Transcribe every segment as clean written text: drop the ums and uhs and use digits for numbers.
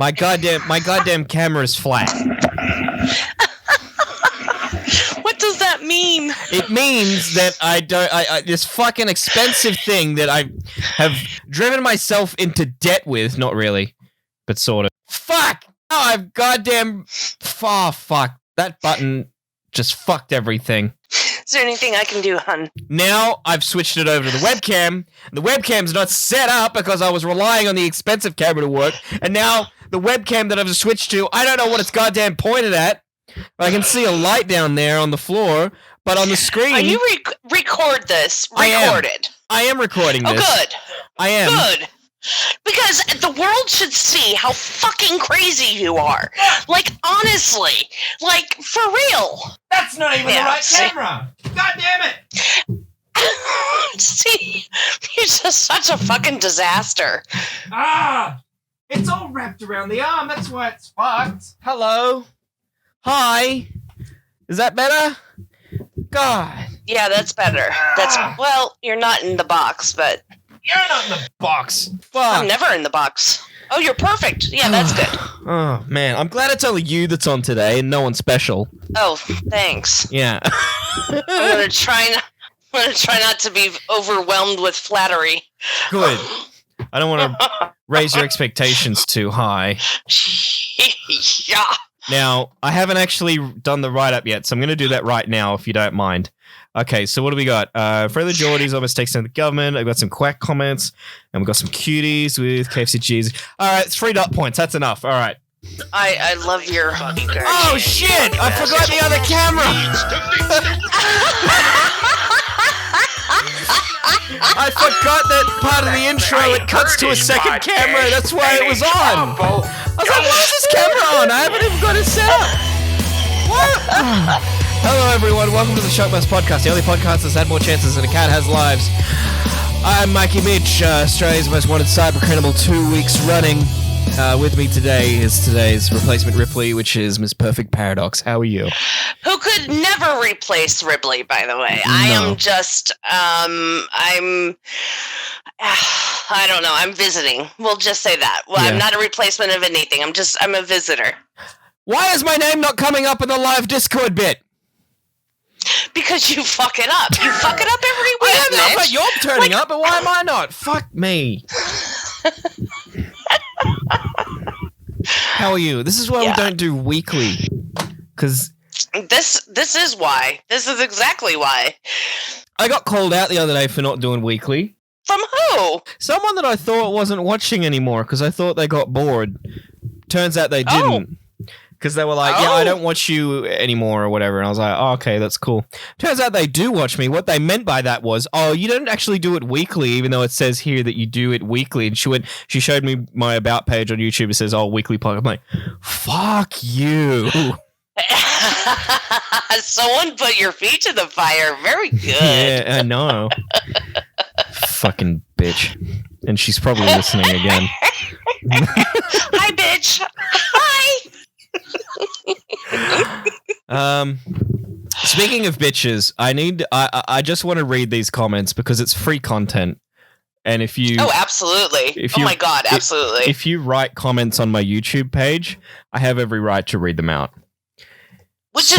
My goddamn camera is flat. What does that mean? It means that this fucking expensive thing that I have driven myself into debt with, not really, but sort of. Fuck! Oh, I've goddamn... Oh, fuck. That button just fucked everything. Is there anything I can do, hun? Now I've switched it over to the webcam. The webcam's not set up because I was relying on the expensive camera to work, and now the webcam that I've switched to, I don't know what it's goddamn pointed at. I can see a light down there on the floor, but on the screen... Are you record this? Recorded. I am recording this. Oh, good. I am. Good. Because the world should see how fucking crazy you are. Like, honestly. Like, for real. That's not even the right camera. God damn it. See, you're just such a fucking disaster. It's all wrapped around the arm. That's why it's fucked. Hello. Hi. Is that better? God. Yeah, that's better. Well, you're not in the box, but... You're not in the box. Fuck. I'm never in the box. Oh, you're perfect. Yeah, that's good. Oh, man. I'm glad it's only you that's on today and no one special. Oh, thanks. Yeah. I'm gonna try not to be overwhelmed with flattery. Good. I don't want to raise your expectations too high. Yeah. Now, I haven't actually done the write-up yet, so I'm going to do that right now, if you don't mind. Okay, so what do we got? FriendlyJordies almost takes down the government. I've got some quack comments, and we've got some cuties with KFC Jesus. All right, it's 3 dot points. That's enough. All right. I love your... Oh, shit! I forgot the other camera! I forgot that part of the intro. It cuts to a second camera. That's why it was on. I was like, why is this camera on? I haven't even got it set up. What? Hello, everyone. Welcome to the SHOCKMOUTHS podcast, the only podcast that's had more chances than a cat has lives. I'm Mikey Mitch, Australia's most wanted cyber criminal, 2 weeks running. With me today is today's replacement Ripley, which is Miss Perfect Paradox. How are you? Who could never replace Ripley, by the way. No. I am just, I don't know, I'm visiting. We'll just say that. Well, Yeah. I'm not a replacement of anything. I'm a visitor. Why is my name not coming up in the live Discord bit? Because you fuck it up. You fuck it up every week, I know, Mitch. but you're turning up, but why am I not? Fuck me. How are you? This is why we don't do weekly. Because... This is why. This is exactly why. I got called out the other day for not doing weekly. From who? Someone that I thought wasn't watching anymore because I thought they got bored. Turns out they didn't. Because they were like, yeah, I don't watch you anymore or whatever. And I was like, oh, okay, that's cool. Turns out they do watch me. What they meant by that was, oh, you don't actually do it weekly, even though it says here that you do it weekly. And she showed me my about page on YouTube. It says, oh, weekly podcast. I'm like, fuck you. Someone put your feet to the fire. Very good. Yeah, I know. Fucking bitch. And she's probably listening again. Hi, bitch. Hi. Speaking of bitches, I just want to read these comments because it's free content. And if you... Oh, absolutely. Oh my God, absolutely. If you write comments on my YouTube page, I have every right to read them out. Which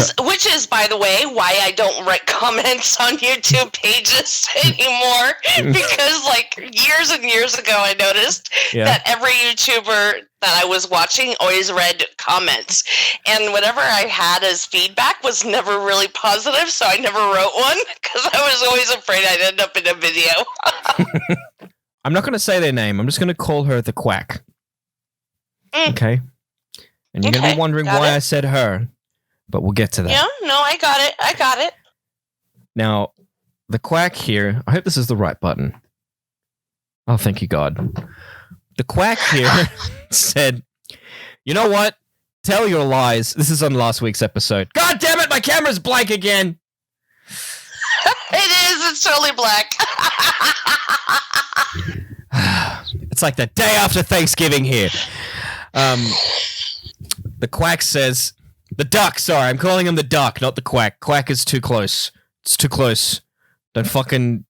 is, by the way, why I don't write comments on YouTube pages anymore. Because, like, years and years ago, I noticed that every YouTuber that I was watching always read comments. And whatever I had as feedback was never really positive, so I never wrote one, because I was always afraid I'd end up in a video. I'm not going to say their name. I'm just going to call her the Quack. Okay? And you're going to be wondering why I said her. But we'll get to that. Yeah, no, I got it. Now, the Quack here, I hope this is the right button. Oh, thank you, God. The Quack here said, you know what? Tell your lies. This is on last week's episode. God damn it, my camera's blank again. It is. It's totally black. It's like the day after Thanksgiving here. The Quack says... The Duck, sorry, I'm calling him the Duck, not the Quack. Quack is too close. It's too close. Don't fucking...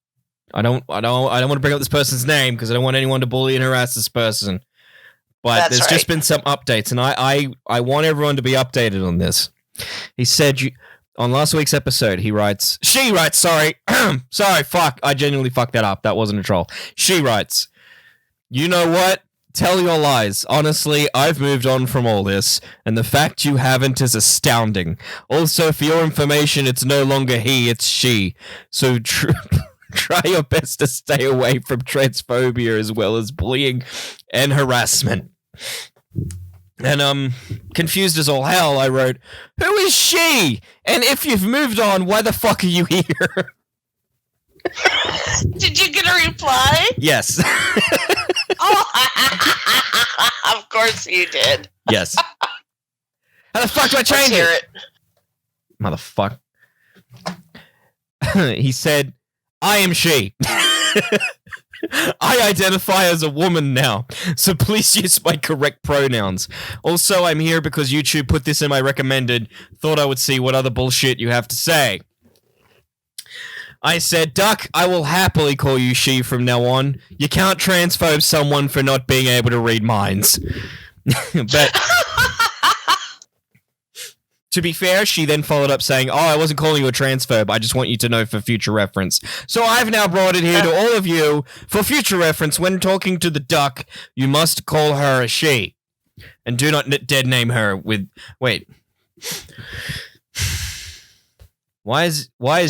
I don't want to bring up this person's name because I don't want anyone to bully and harass this person. But there's just been some updates, and I want everyone to be updated on this. He said on last week's episode, she writes, sorry, fuck, I genuinely fucked that up. That wasn't a troll. She writes, you know what? Tell your lies. Honestly, I've moved on from all this, and the fact you haven't is astounding. Also, for your information, it's no longer he, it's she. So try your best to stay away from transphobia as well as bullying and harassment. And confused as all hell, I wrote, who is she? And if you've moved on, why the fuck are you here? Did you get a reply? Yes. Oh, of course you did. Yes. How the fuck do I change it? Motherfucker. He said, I am she. I identify as a woman now, so please use my correct pronouns. Also, I'm here because YouTube put this in my recommended. Thought I would see what other bullshit you have to say. I said, Duck, I will happily call you she from now on. You can't transphobe someone for not being able to read minds. But to be fair, she then followed up saying, oh, I wasn't calling you a transphobe. I just want you to know for future reference. So I've now brought it here to all of you for future reference. When talking to the Duck, you must call her a she. And do not dead name her with... Wait. Why is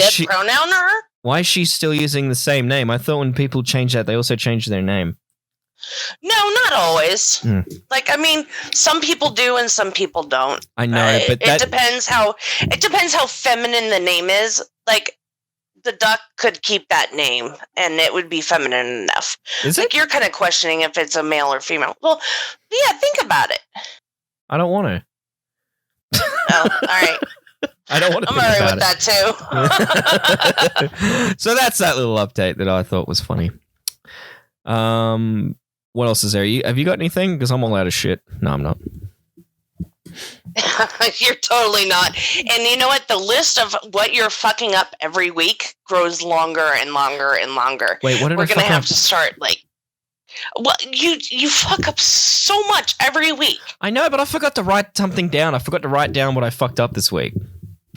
she pronoun her? Why is she still using the same name? I thought when people change that, they also change their name. No, not always. Like, I mean, some people do and some people don't. I know, but it depends how feminine the name is. Like, the Duck could keep that name and it would be feminine enough. Is like it? You're kind of questioning if it's a male or female. Well, yeah, think about it. I don't want to. Oh, all right. I don't want to. I'm alright with that too. So that's that little update that I thought was funny. What else is there? Have you got anything? Because I'm all out of shit. No, I'm not. You're totally not. And you know what? The list of what you're fucking up every week grows longer and longer and longer. Wait, what did We're I fuck gonna have up? to start like. Well, you fuck up so much every week. I know, but I forgot to write something down. I forgot to write down what I fucked up this week.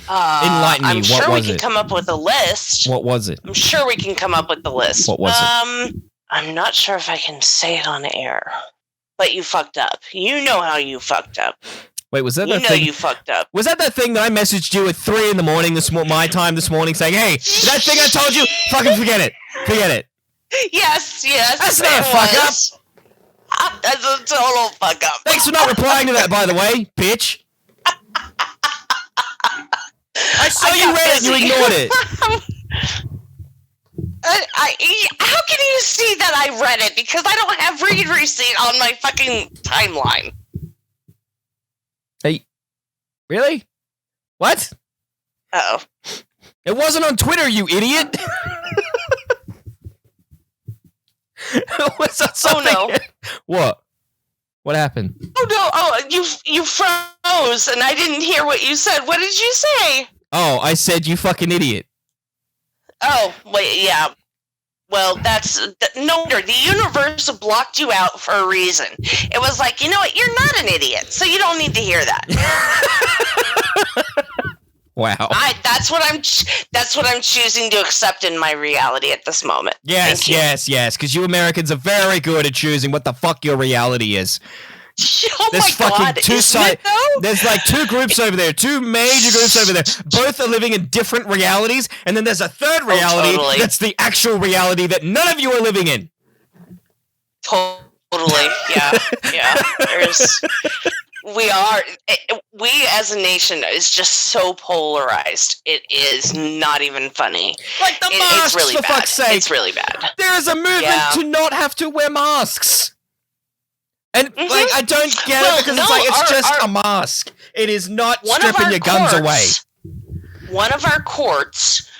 Enlighten me. I'm What sure was we can come up with a list. What was it? I'm sure we can come up with the list. What was it? I'm not sure if I can say it on air, but you fucked up. You know how you fucked up. Wait, was that you that know thing? You fucked up. Was that thing that I messaged you at 3 in the morning my time this morning saying, hey, that thing I told you, fucking forget it. Forget it. Yes. That's not a fuck up. That's a total fuck up. Thanks for not replying to that, by the way, bitch. I saw you read it, you ignored it. How can you see that I read it? Because I don't have read receipt on my fucking timeline. Hey, really? What? Uh-oh. It wasn't on Twitter, you idiot. Was that something? Oh, no. What? What happened? Oh, no. Oh, you froze, and I didn't hear what you said. What did you say? Oh, I said you fucking idiot. Oh, wait, yeah. Well, no wonder. The universe blocked you out for a reason. It was like, you know what? You're not an idiot, so you don't need to hear that. Wow. That's what I'm choosing to accept in my reality at this moment. Yes, because you Americans are very good at choosing what the fuck your reality is. Oh There's my God, isn't it though? There's like two groups over there, two major groups over there. Both are living in different realities, and then there's a third reality that's the actual reality that none of you are living in. Totally, yeah. We as a nation is just so polarized. It is not even funny. Like the masks, it's really for bad. fuck's sake. It's really bad. There is a movement to not have to wear masks. And like, I don't get it because it's just a mask. It is not stripping your guns away. One of our courts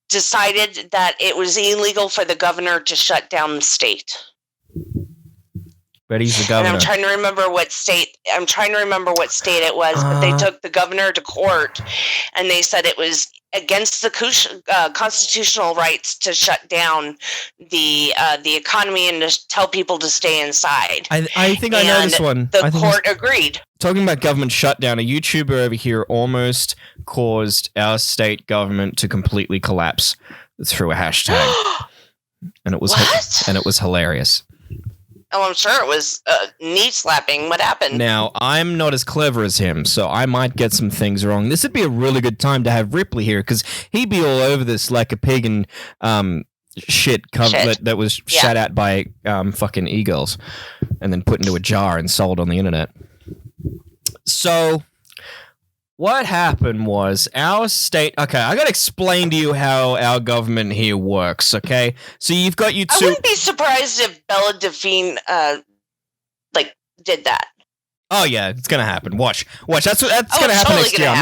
decided that it was illegal for the governor to shut down the state. But he's the governor. And I'm trying to remember what state it was, but they took the governor to court, and they said it was against the constitutional rights to shut down the economy and to tell people to stay inside. I think I know this one. The court agreed. Talking about government shutdown, a YouTuber over here almost caused our state government to completely collapse through a hashtag. And it was hilarious. Oh, I'm sure it was knee slapping. What happened? Now, I'm not as clever as him, so I might get some things wrong. This would be a really good time to have Ripley here, because he'd be all over this like a pig and shit that was shat at by fucking e-girls and then put into a jar and sold on the internet. So what happened was our state... Okay, I gotta explain to you how our government here works, okay? So you've got you two... I wouldn't be surprised if Bella Delphine, did that. Oh, yeah, it's gonna happen. Watch. That's gonna happen next year. I'm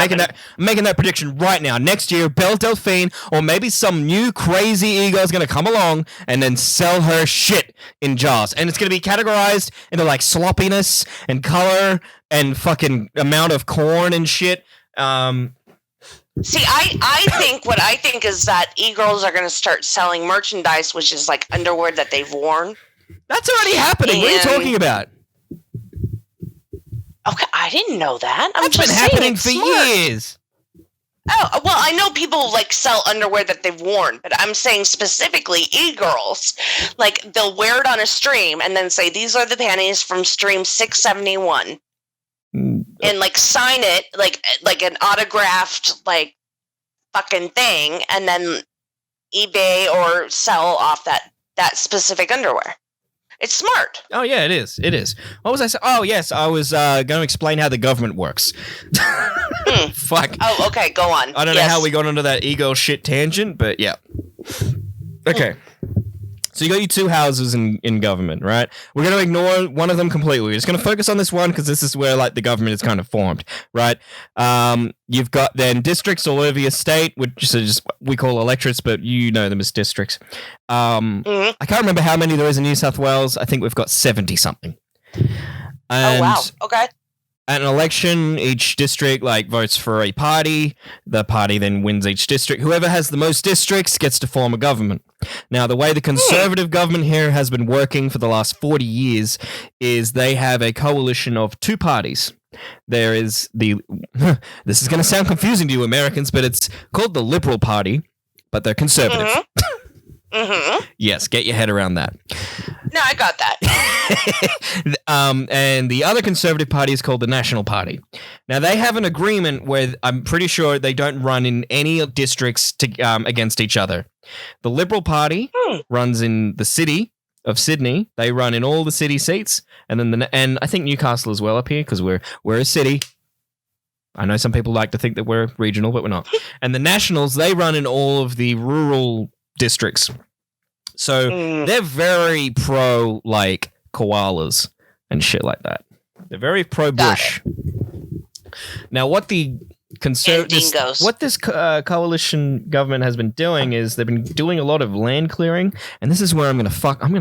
making that prediction right now. Next year, Belle Delphine or maybe some new crazy ego is gonna come along and then sell her shit in jars. And it's gonna be categorized into, like, sloppiness and color and fucking amount of corn and shit. See, I think is that e-girls are going to start selling merchandise, which is like underwear that they've worn. That's already happening. What are you talking about? Okay, I didn't know that. That's been happening for years. Oh, well, I know people like sell underwear that they've worn, but I'm saying specifically e-girls. Like, they'll wear it on a stream and then say, these are the panties from stream 671. And like sign it like an autographed like fucking thing, and then eBay or sell off that specific underwear. It's smart. Oh yeah, it is. What was I saying? Oh yes, I was going to explain how the government works. Fuck. Oh, okay, go on. I don't know how we got onto that ego shit tangent, but yeah. Okay. So you got your two houses in government, right? We're going to ignore one of them completely. We're just going to focus on this one because this is where like the government is kind of formed, right? You've got then districts all over your state, which is just we call electorates, but you know them as districts. I can't remember how many there is in New South Wales. I think we've got 70-something. Oh, wow. Okay. At an election, each district like votes for a party. The party then wins each district. Whoever has the most districts gets to form a government. Now, the way the Conservative government here has been working for the last 40 years is they have a coalition of two parties. There is the... This is going to sound confusing to you Americans, but it's called the Liberal Party, but they're conservative. Yes, get your head around that. No, I got that. And the other conservative party is called the National Party. Now, they have an agreement where I'm pretty sure they don't run in any districts against each other. The Liberal Party runs in the city of Sydney. They run in all the city seats. And then and I think Newcastle as well up here because we're a city. I know some people like to think that we're regional, but we're not. And the Nationals, they run in all of the rural districts. So they're very pro like koalas and shit like that. They're very pro bush. Now what the this coalition government has been doing is they've been doing a lot of land clearing, and this is where I'm gonna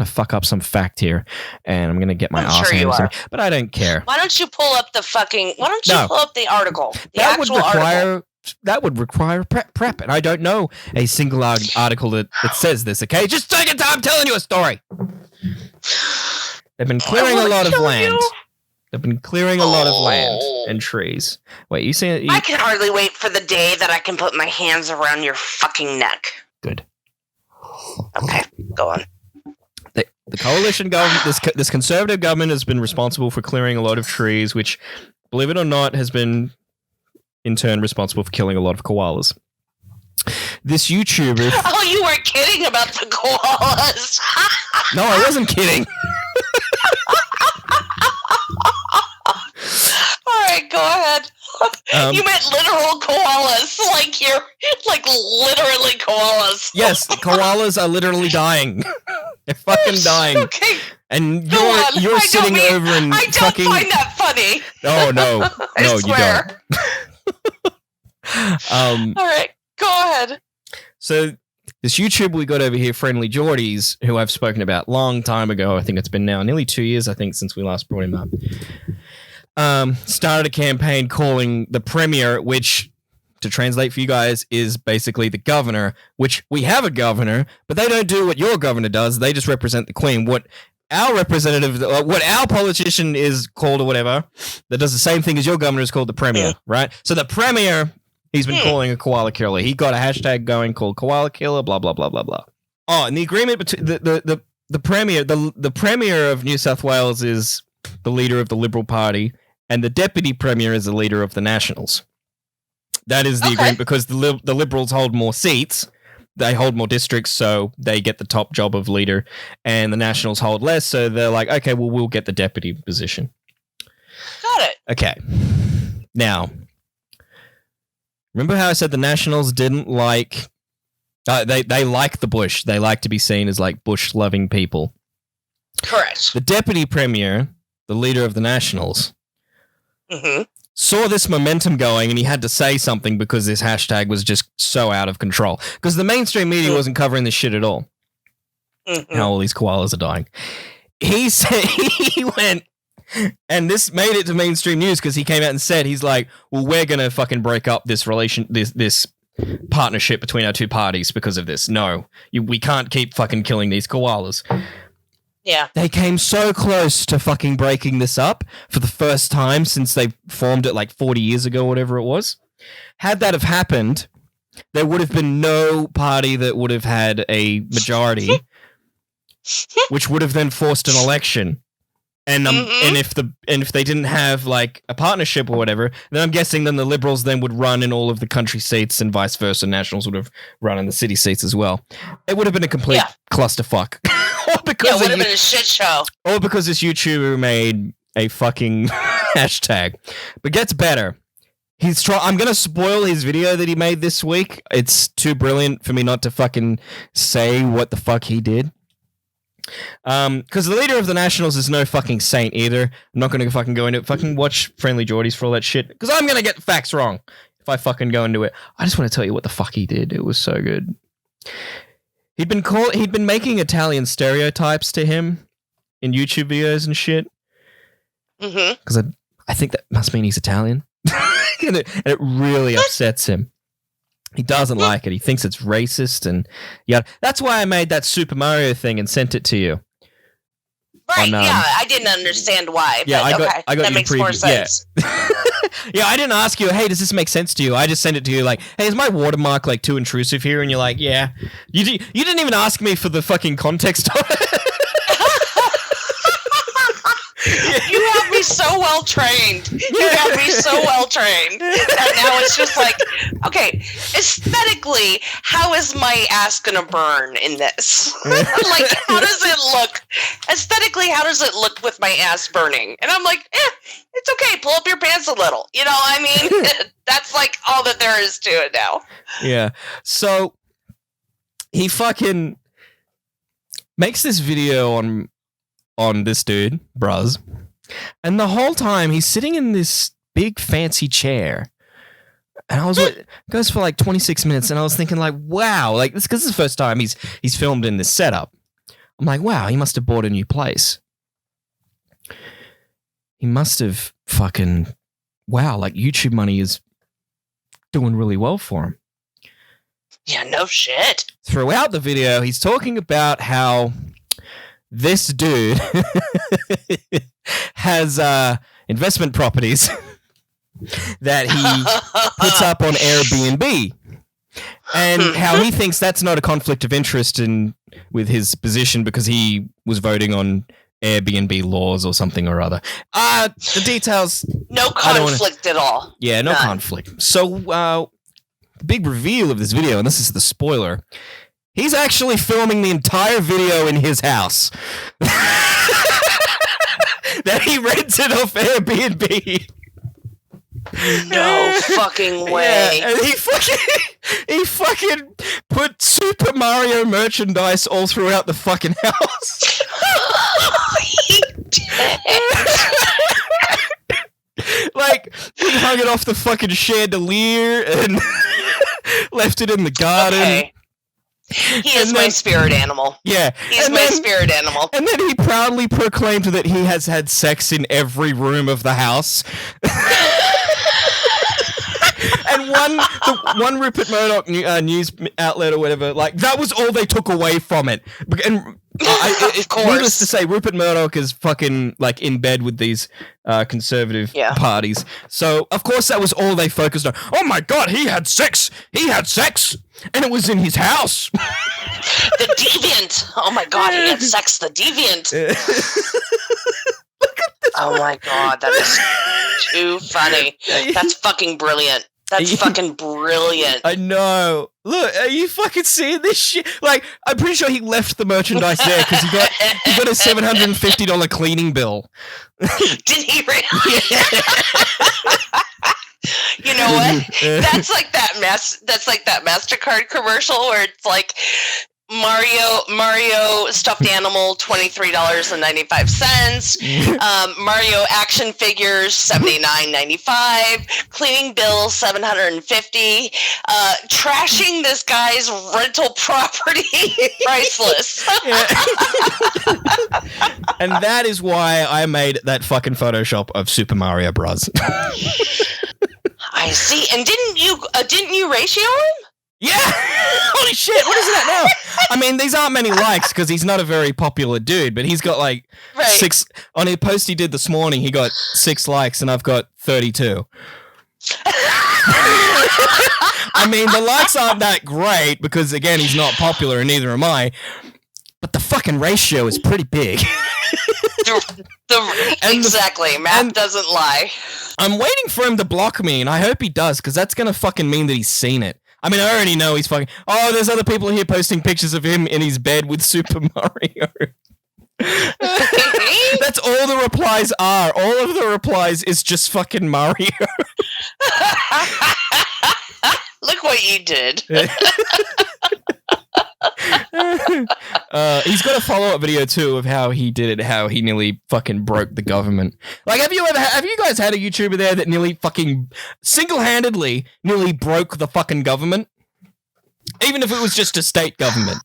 fuck up some fact here, and I'm gonna get my ass handed, but I don't care. Why don't you pull up the article? That would require prep, and I don't know a single article that says this, okay? Just take your time telling you a story. They've been clearing a lot of land. They've been clearing a lot of land and trees. Wait, you saying... I can hardly wait for the day that I can put my hands around your fucking neck. Good. Okay, go on. The coalition government, this conservative government has been responsible for clearing a lot of trees, which, believe it or not, has been... in turn responsible for killing a lot of koalas. This YouTuber... Oh, you were kidding about the koalas. No, I wasn't kidding. All right, go ahead. You meant literal koalas, like literally koalas. Yes, koalas are literally dying. They're fucking dying. Okay. And you're sitting over and I don't find that funny. Oh, no. No, you don't. All right, go ahead. So this YouTuber we got over here, FriendlyJordies, who I've spoken about long time ago. I think it's been now nearly 2 years, I think, since we last brought him up. Started a campaign calling the Premier, which, to translate for you guys, is basically the governor, which we have a governor, but they don't do what your governor does. They just represent the Queen. What our representative, what our politician is called or whatever, that does the same thing as your governor is called the Premier, right? So the Premier, he's been calling a koala killer. He got a hashtag going called koala killer, blah, blah, blah, blah, blah. Oh, and the agreement between the Premier of New South Wales is the leader of the Liberal Party, and the Deputy Premier is the leader of the Nationals. That is the agreement because the Liberals hold more seats. They hold more districts, so they get the top job of leader, and the Nationals hold less, so they're like, okay, well, we'll get the deputy position. Got it. Okay. Now, remember how I said the Nationals didn't like... they like the bush. They like to be seen as, like, bush-loving people. Correct. The deputy premier, the leader of the Nationals, saw this momentum going, and he had to say something because this hashtag was just so out of control. Because the mainstream media wasn't covering this shit at all. How all these koalas are dying. He said, he went, and this made it to mainstream news because he came out and said, he's like, well, we're going to fucking break up this this partnership between our two parties because of this. No, we can't keep fucking killing these koalas. Yeah. They came so close to fucking breaking this up for the first time since they formed it like 40 years ago, whatever it was. Had that have happened, there would have been no party that would have had a majority, which would have then forced an election. And if they didn't have like a partnership or whatever, then I'm guessing then the Liberals then would run in all of the country seats and vice versa. Nationals would have run in the city seats as well. It would have been a complete clusterfuck. It would have been a shit show. Or because this YouTuber made a fucking hashtag. But gets better. I'm going to spoil his video that he made this week. It's too brilliant for me not to fucking say what the fuck he did. Because the leader of the Nationals is no fucking saint either. I'm not going to fucking go into it. Fucking watch FriendlyJordies for all that shit. Because I'm going to get facts wrong if I fucking go into it. I just want to tell you what the fuck he did. It was so good. He'd been making Italian stereotypes to him in YouTube videos and shit. Because I think that must mean he's Italian. and it really upsets him. He doesn't like it. He thinks it's racist and that's why I made that Super Mario thing and sent it to you. Right, I didn't understand why. Yeah, but I got that makes more sense. Yeah. Yeah, I didn't ask you, hey, does this make sense to you? I just sent it to you like, hey, is my watermark like too intrusive here? And you're like, yeah. You didn't even ask me for the fucking context of it. You have me so well trained. You have me so well trained. And now it's just like, okay, aesthetically, how is my ass gonna burn in this? Like, how does it look? Aesthetically, how does it look with my ass burning? And I'm like, it's okay. Pull up your pants a little. You know, I mean, that's like all that there is to it now. Yeah. So he fucking makes this video on this dude, Bruz, and the whole time he's sitting in this big fancy chair, and I was like, goes for like 26 minutes, and I was thinking like, wow, like this because it's the first time he's filmed in this setup. I'm like, wow, he must have bought a new place. He must have fucking like YouTube money is doing really well for him. Yeah, no shit. Throughout the video, he's talking about how this dude has investment properties that he puts up on Airbnb, and how he thinks that's not a conflict of interest with his position because he was voting on Airbnb laws or something or other. The details... No conflict at all. Yeah, no conflict. So, big reveal of this video, and this is the spoiler... He's actually filming the entire video in his house that he rented off Airbnb. No fucking way. Yeah, and he fucking put Super Mario merchandise all throughout the fucking house. He did. Like, he hung it off the fucking chandelier and left it in the garden. Okay. He is my spirit animal. Yeah. He's my spirit animal. And then he proudly proclaimed that he has had sex in every room of the house. And one Rupert Murdoch news outlet or whatever, like, that was all they took away from it. And of course. Needless to say, Rupert Murdoch is fucking, like, in bed with these conservative parties. So, of course, that was all they focused on. Oh, my God, he had sex! He had sex! And it was in his house! The deviant! Oh, my God, he had sex, the deviant! Oh, my God, that is too funny. That's fucking brilliant. That's fucking brilliant. I know. Look, are you fucking seeing this shit? Like, I'm pretty sure he left the merchandise there because he got a $750 cleaning bill. Did he really? You know what? That's like that MasterCard commercial where it's like Mario stuffed animal, $23.95. Mario action figures, $79.95. Cleaning bill, $750. Trashing this guy's rental property, priceless. And that is why I made that fucking Photoshop of Super Mario Bros. I see. And didn't you ratio him? Yeah! Holy shit, what is that now? I mean, these aren't many likes because he's not a very popular dude, but he's got like 6... On a post he did this morning, he got 6 likes and I've got 32. I mean, the likes aren't that great because, again, he's not popular and neither am I, but the fucking ratio is pretty big. Exactly. Math doesn't lie. I'm waiting for him to block me, and I hope he does, because that's going to fucking mean that he's seen it. I mean, I already know he's fucking... Oh, there's other people here posting pictures of him in his bed with Super Mario. That's all the replies are. All of the replies is just fucking Mario. Look what you did. He's got a follow-up video too of how he did it, how he nearly fucking broke the government. Like, have you guys had a YouTuber there that nearly fucking single-handedly nearly broke the fucking government? Even if it was just a state government.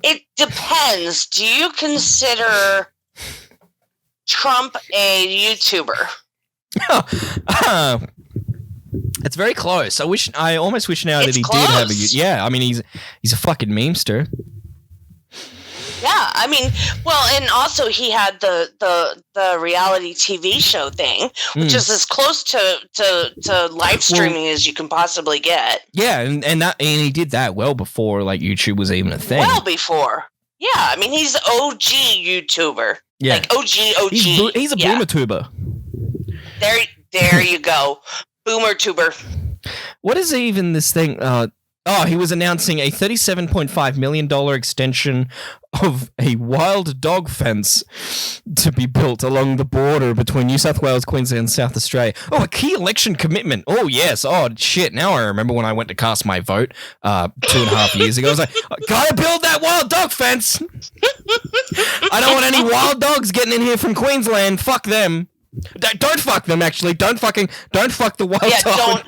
It depends. Do you consider Trump a YouTuber? It's very close. I almost wish now that he did have a... Yeah, I mean, he's a fucking memester. Yeah, I mean, well, and also he had the reality TV show thing, which is as close to live streaming as you can possibly get. Yeah, and he did that well before like YouTube was even a thing. Well before. Yeah, I mean, he's OG YouTuber. Yeah. Like OG. He's a boomer tuber. There you go. Boomer tuber. What is even this thing? He was announcing a $37.5 million extension of a wild dog fence to be built along the border between New South Wales, Queensland, and South Australia. Oh, a key election commitment. Oh, yes. Oh, shit. Now I remember when I went to cast my vote 2.5 years ago. I was like, gotta build that wild dog fence. I don't want any wild dogs getting in here from Queensland. Fuck them. Don't fuck them, actually. Don't fuck the wild dog.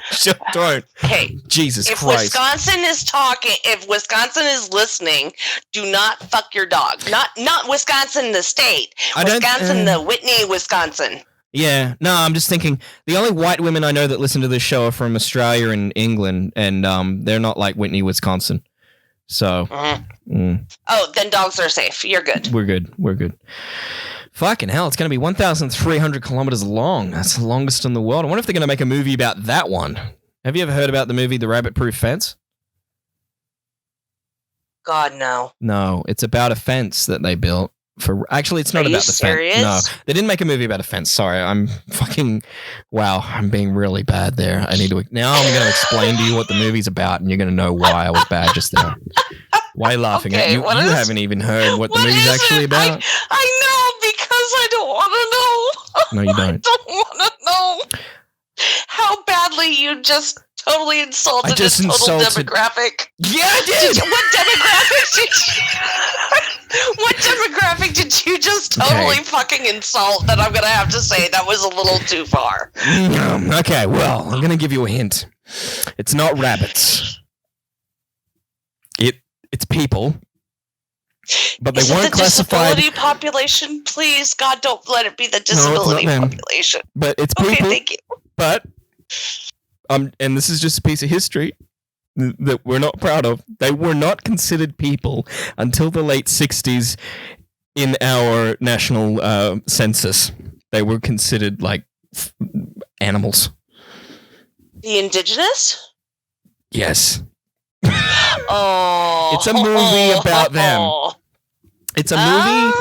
Don't. Hey, Jesus Christ. If Wisconsin is listening, do not fuck your dog. Not Wisconsin, the state. Wisconsin, the Whitney, Wisconsin. Yeah, no, I'm just thinking, the only white women I know that listen to this show are from Australia and England, and they're not like Whitney, Wisconsin. So. Oh, then dogs are safe. You're good. We're good. Fucking hell, it's going to be 1,300 kilometers long. That's the longest in the world. I wonder if they're going to make a movie about that one. Have you ever heard about the movie The Rabbit-Proof Fence? God, no. No, it's about a fence that they built. Actually, it's not about the fence. No, they didn't make a movie about a fence. Sorry, I'm being really bad there. Now I'm going to explain to you what the movie's about, and you're going to know why I was bad just there. Why are you laughing at you? You haven't even heard what the movie's actually about. I know, because I don't want to know. No, you don't. I don't want to know how badly you just totally insulted this total demographic. Yeah, I did. What demographic did you just totally fucking insult that I'm going to have to say that was a little too far? Okay, well, I'm going to give you a hint. It's not rabbits. It's people. But they weren't classified. Disability population, please, God, don't let it be the disability population. But it's people. Okay, thank you. But and this is just a piece of history that we're not proud of. They were not considered people until the late 60s in our national census. They were considered like animals. The indigenous? Yes. Oh. It's a movie about them. It's a movie.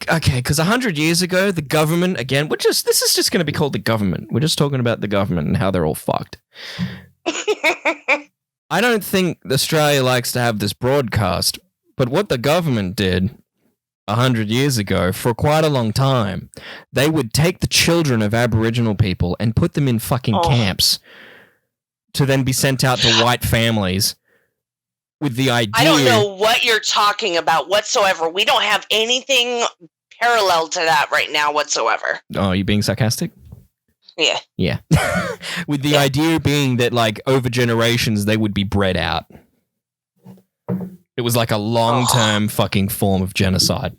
Okay, because 100 years ago, the government, again, this is just going to be called the government. We're just talking about the government and how they're all fucked. I don't think Australia likes to have this broadcast, but what the government did 100 years ago, for quite a long time, they would take the children of Aboriginal people and put them in fucking camps to then be sent out to white families with the idea... I don't know what you're talking about whatsoever. We don't have anything parallel to that right now whatsoever. Oh, are you being sarcastic? Yeah. Yeah. With the idea being that, like, over generations, they would be bred out. It was like a long-term fucking form of genocide.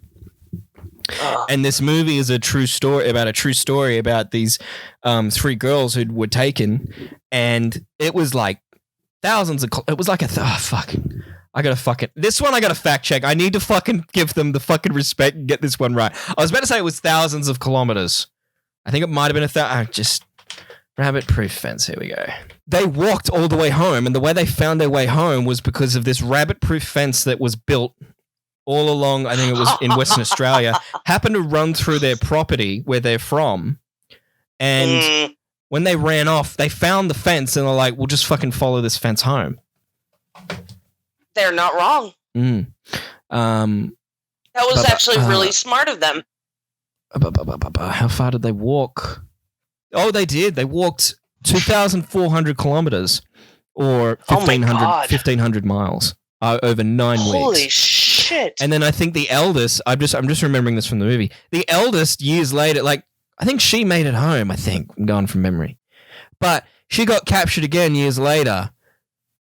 And this movie is a true story about these 3 girls who were taken, and it was like thousands of... It was like fuck. I gotta fucking... This one I gotta fact check. I need to fucking give them the fucking respect and get this one right. I was about to say it was thousands of kilometers. I think it might have been just... Rabbit-proof fence, here we go. They walked all the way home, and the way they found their way home was because of this rabbit-proof fence that was built all along, I think it was in Western Australia, happened to run through their property where they're from, and when they ran off, they found the fence, and they're like, we'll just fucking follow this fence home. They're not wrong. That was actually really smart of them. How far did they walk? Oh, they did. They walked 2,400 kilometers, or 1,500 miles over 9 weeks. Holy shit! And then I think the eldest, I'm just remembering this from the movie. The eldest, years later, like I think she made it home. I think I'm going from memory, but she got captured again years later,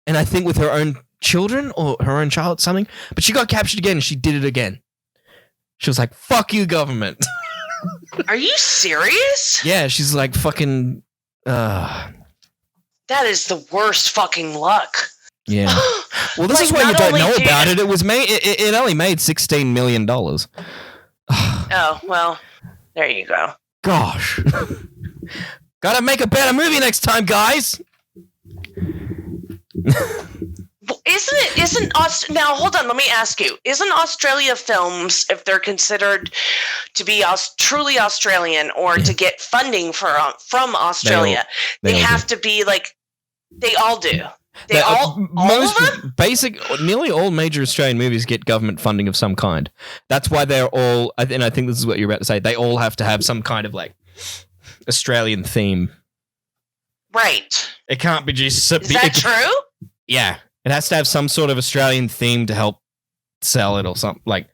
and I think with her own children or her own child, something. But she got captured again, and she did it again. She was like, "Fuck you, government." Are you serious? Yeah, she's like fucking... That is the worst fucking luck. Yeah. Well, this is why you don't know about it. It was made. It only made $16 million. Oh, well, there you go. Gosh. Gotta make a better movie next time, guys. Now hold on, let me ask you, isn't Australia films, if they're considered to be truly Australian or to get funding from Australia, they have to be like, they all do. Nearly all major Australian movies get government funding of some kind. That's why they're all, and I think this is what you're about to say, they all have to have some kind of like Australian theme. Right. It can't be just... Is that true? Yeah. It has to have some sort of Australian theme to help sell it or something. Like,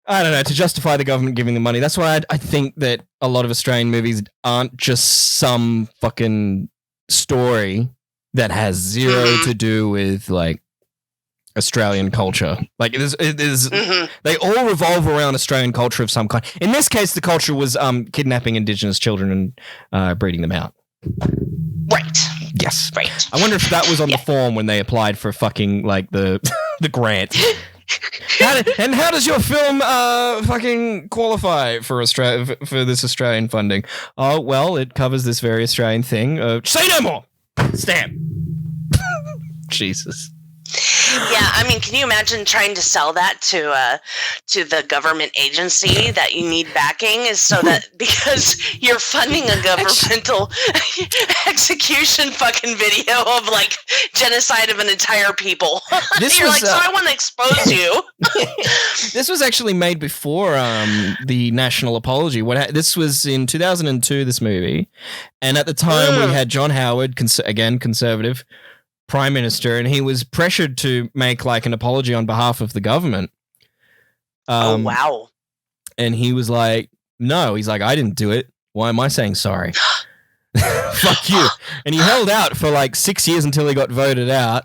I don't know, to justify the government giving them money. That's why I think that a lot of Australian movies aren't just some fucking story that has zero to do with, like, Australian culture. Like, they all revolve around Australian culture of some kind. In this case, the culture was kidnapping Indigenous children and breeding them out. Right. Yes. Right. I wonder if that was on the form when they applied for fucking, like, the grant. How does your film fucking qualify for this Australian funding? Oh, well, it covers this very Australian thing. Say no more! Stamp. Jesus. Yeah, I mean, can you imagine trying to sell that to the government agency that you need backing, is so that because you're funding a governmental execution fucking video of like genocide of an entire people. You're like, so I want to expose you. This was actually made before the national apology. This was in 2002, this movie, and at the time we had John Howard, again conservative, Prime Minister, and he was pressured to make like an apology on behalf of the government. Oh, wow. And he was like, no, he's like, I didn't do it. Why am I saying sorry? Fuck you. And he held out for like 6 years until he got voted out.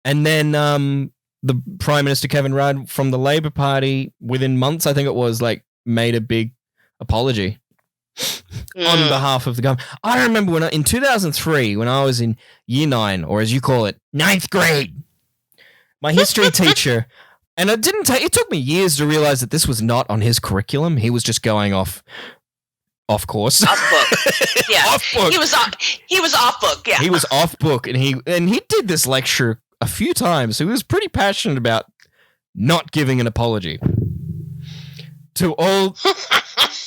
And then the Prime Minister, Kevin Rudd, from the Labour Party, within months, I think it was, like, made a big apology on behalf of the government. I remember in 2003, when I was in year 9, or as you call it, 9th grade, my history teacher, and it took me years to realize that this was not on his curriculum. He was just going off course. Off book. Yeah. Off book. He was off book, yeah. He was off book, and he did this lecture a few times. So he was pretty passionate about not giving an apology to all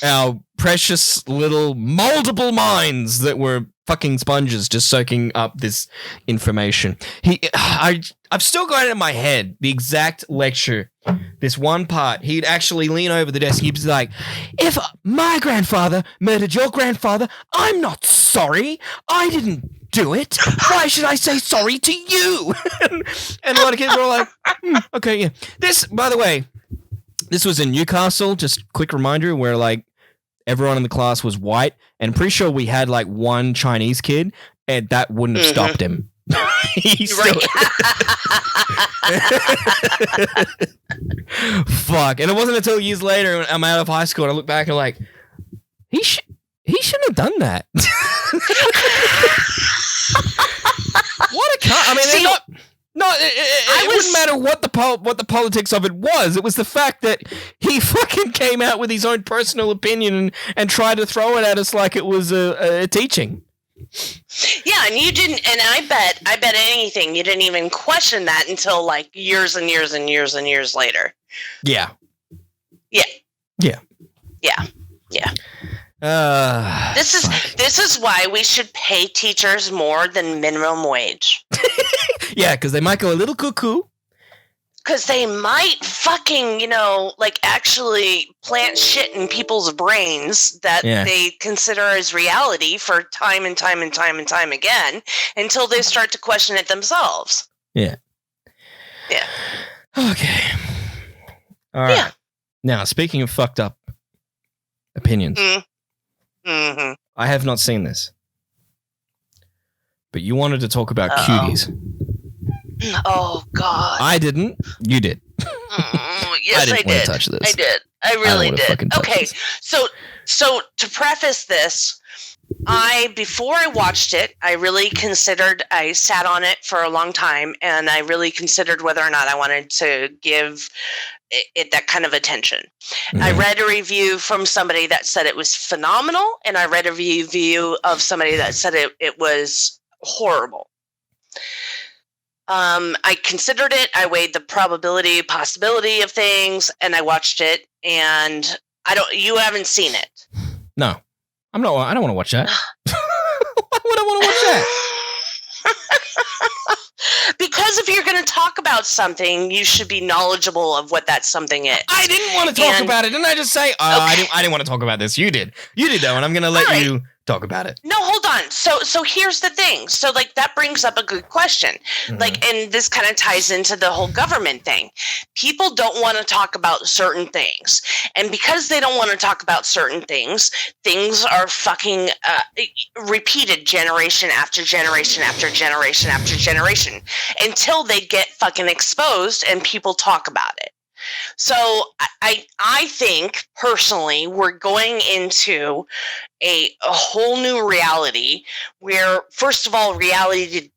our precious little moldable minds that were fucking sponges just soaking up this information. I've still got it in my head, the exact lecture, this one part. He'd actually lean over the desk. He'd be like, if my grandfather murdered your grandfather, I'm not sorry. I didn't do it. Why should I say sorry to you? And a lot of kids were all like, okay, yeah. This, by the way, this was in Newcastle. Just quick reminder, where like everyone in the class was white, and I'm pretty sure we had like one Chinese kid, and that wouldn't have stopped him. He still fuck. And it wasn't until years later when I'm out of high school and I look back and like, he shouldn't have done that. What a cunt. I mean, it wouldn't matter what the politics of it was. It was the fact that he fucking came out with his own personal opinion and tried to throw it at us like it was a teaching. Yeah, and you didn't, and I bet anything you didn't even question that until like years and years and years and years later. Yeah. Yeah. Yeah. Yeah. Yeah. This is why we should pay teachers more than minimum wage. Yeah, because they might go a little cuckoo. Because they might fucking, like actually plant shit in people's brains that they consider as reality for time and time and time and time again until they start to question it themselves. Yeah. Yeah. Okay. All right. Yeah. Now, speaking of fucked up opinions, mm-hmm. I have not seen this, but you wanted to talk about Cuties. Oh, God. I didn't. You did. Yes, I did. Want to touch this. I did. I really did. Okay, so to preface this, before I watched it, I sat on it for a long time, and I really considered whether or not I wanted to give it that kind of attention. Mm-hmm. I read a review from somebody that said it was phenomenal, and I read a review of somebody that said it was horrible. I considered it. I weighed the possibility of things, and I watched it. And you haven't seen it. No, I don't want to watch that. Why would I want to watch that? Because if you're going to talk about something, you should be knowledgeable of what that something is. I didn't want to talk about it. Didn't I just say, I didn't want to talk about this. You did. You did, though, and I'm going to let you talk about it. No, hold on. So here's the thing. So, like, that brings up a good question. Mm-hmm. Like, and this kind of ties into the whole government thing. People don't want to talk about certain things. And because they don't want to talk about certain things are fucking repeated generation after generation after generation after generation until they get fucking exposed and people talk about it. So I think personally we're going into a whole new reality where, first of all, reality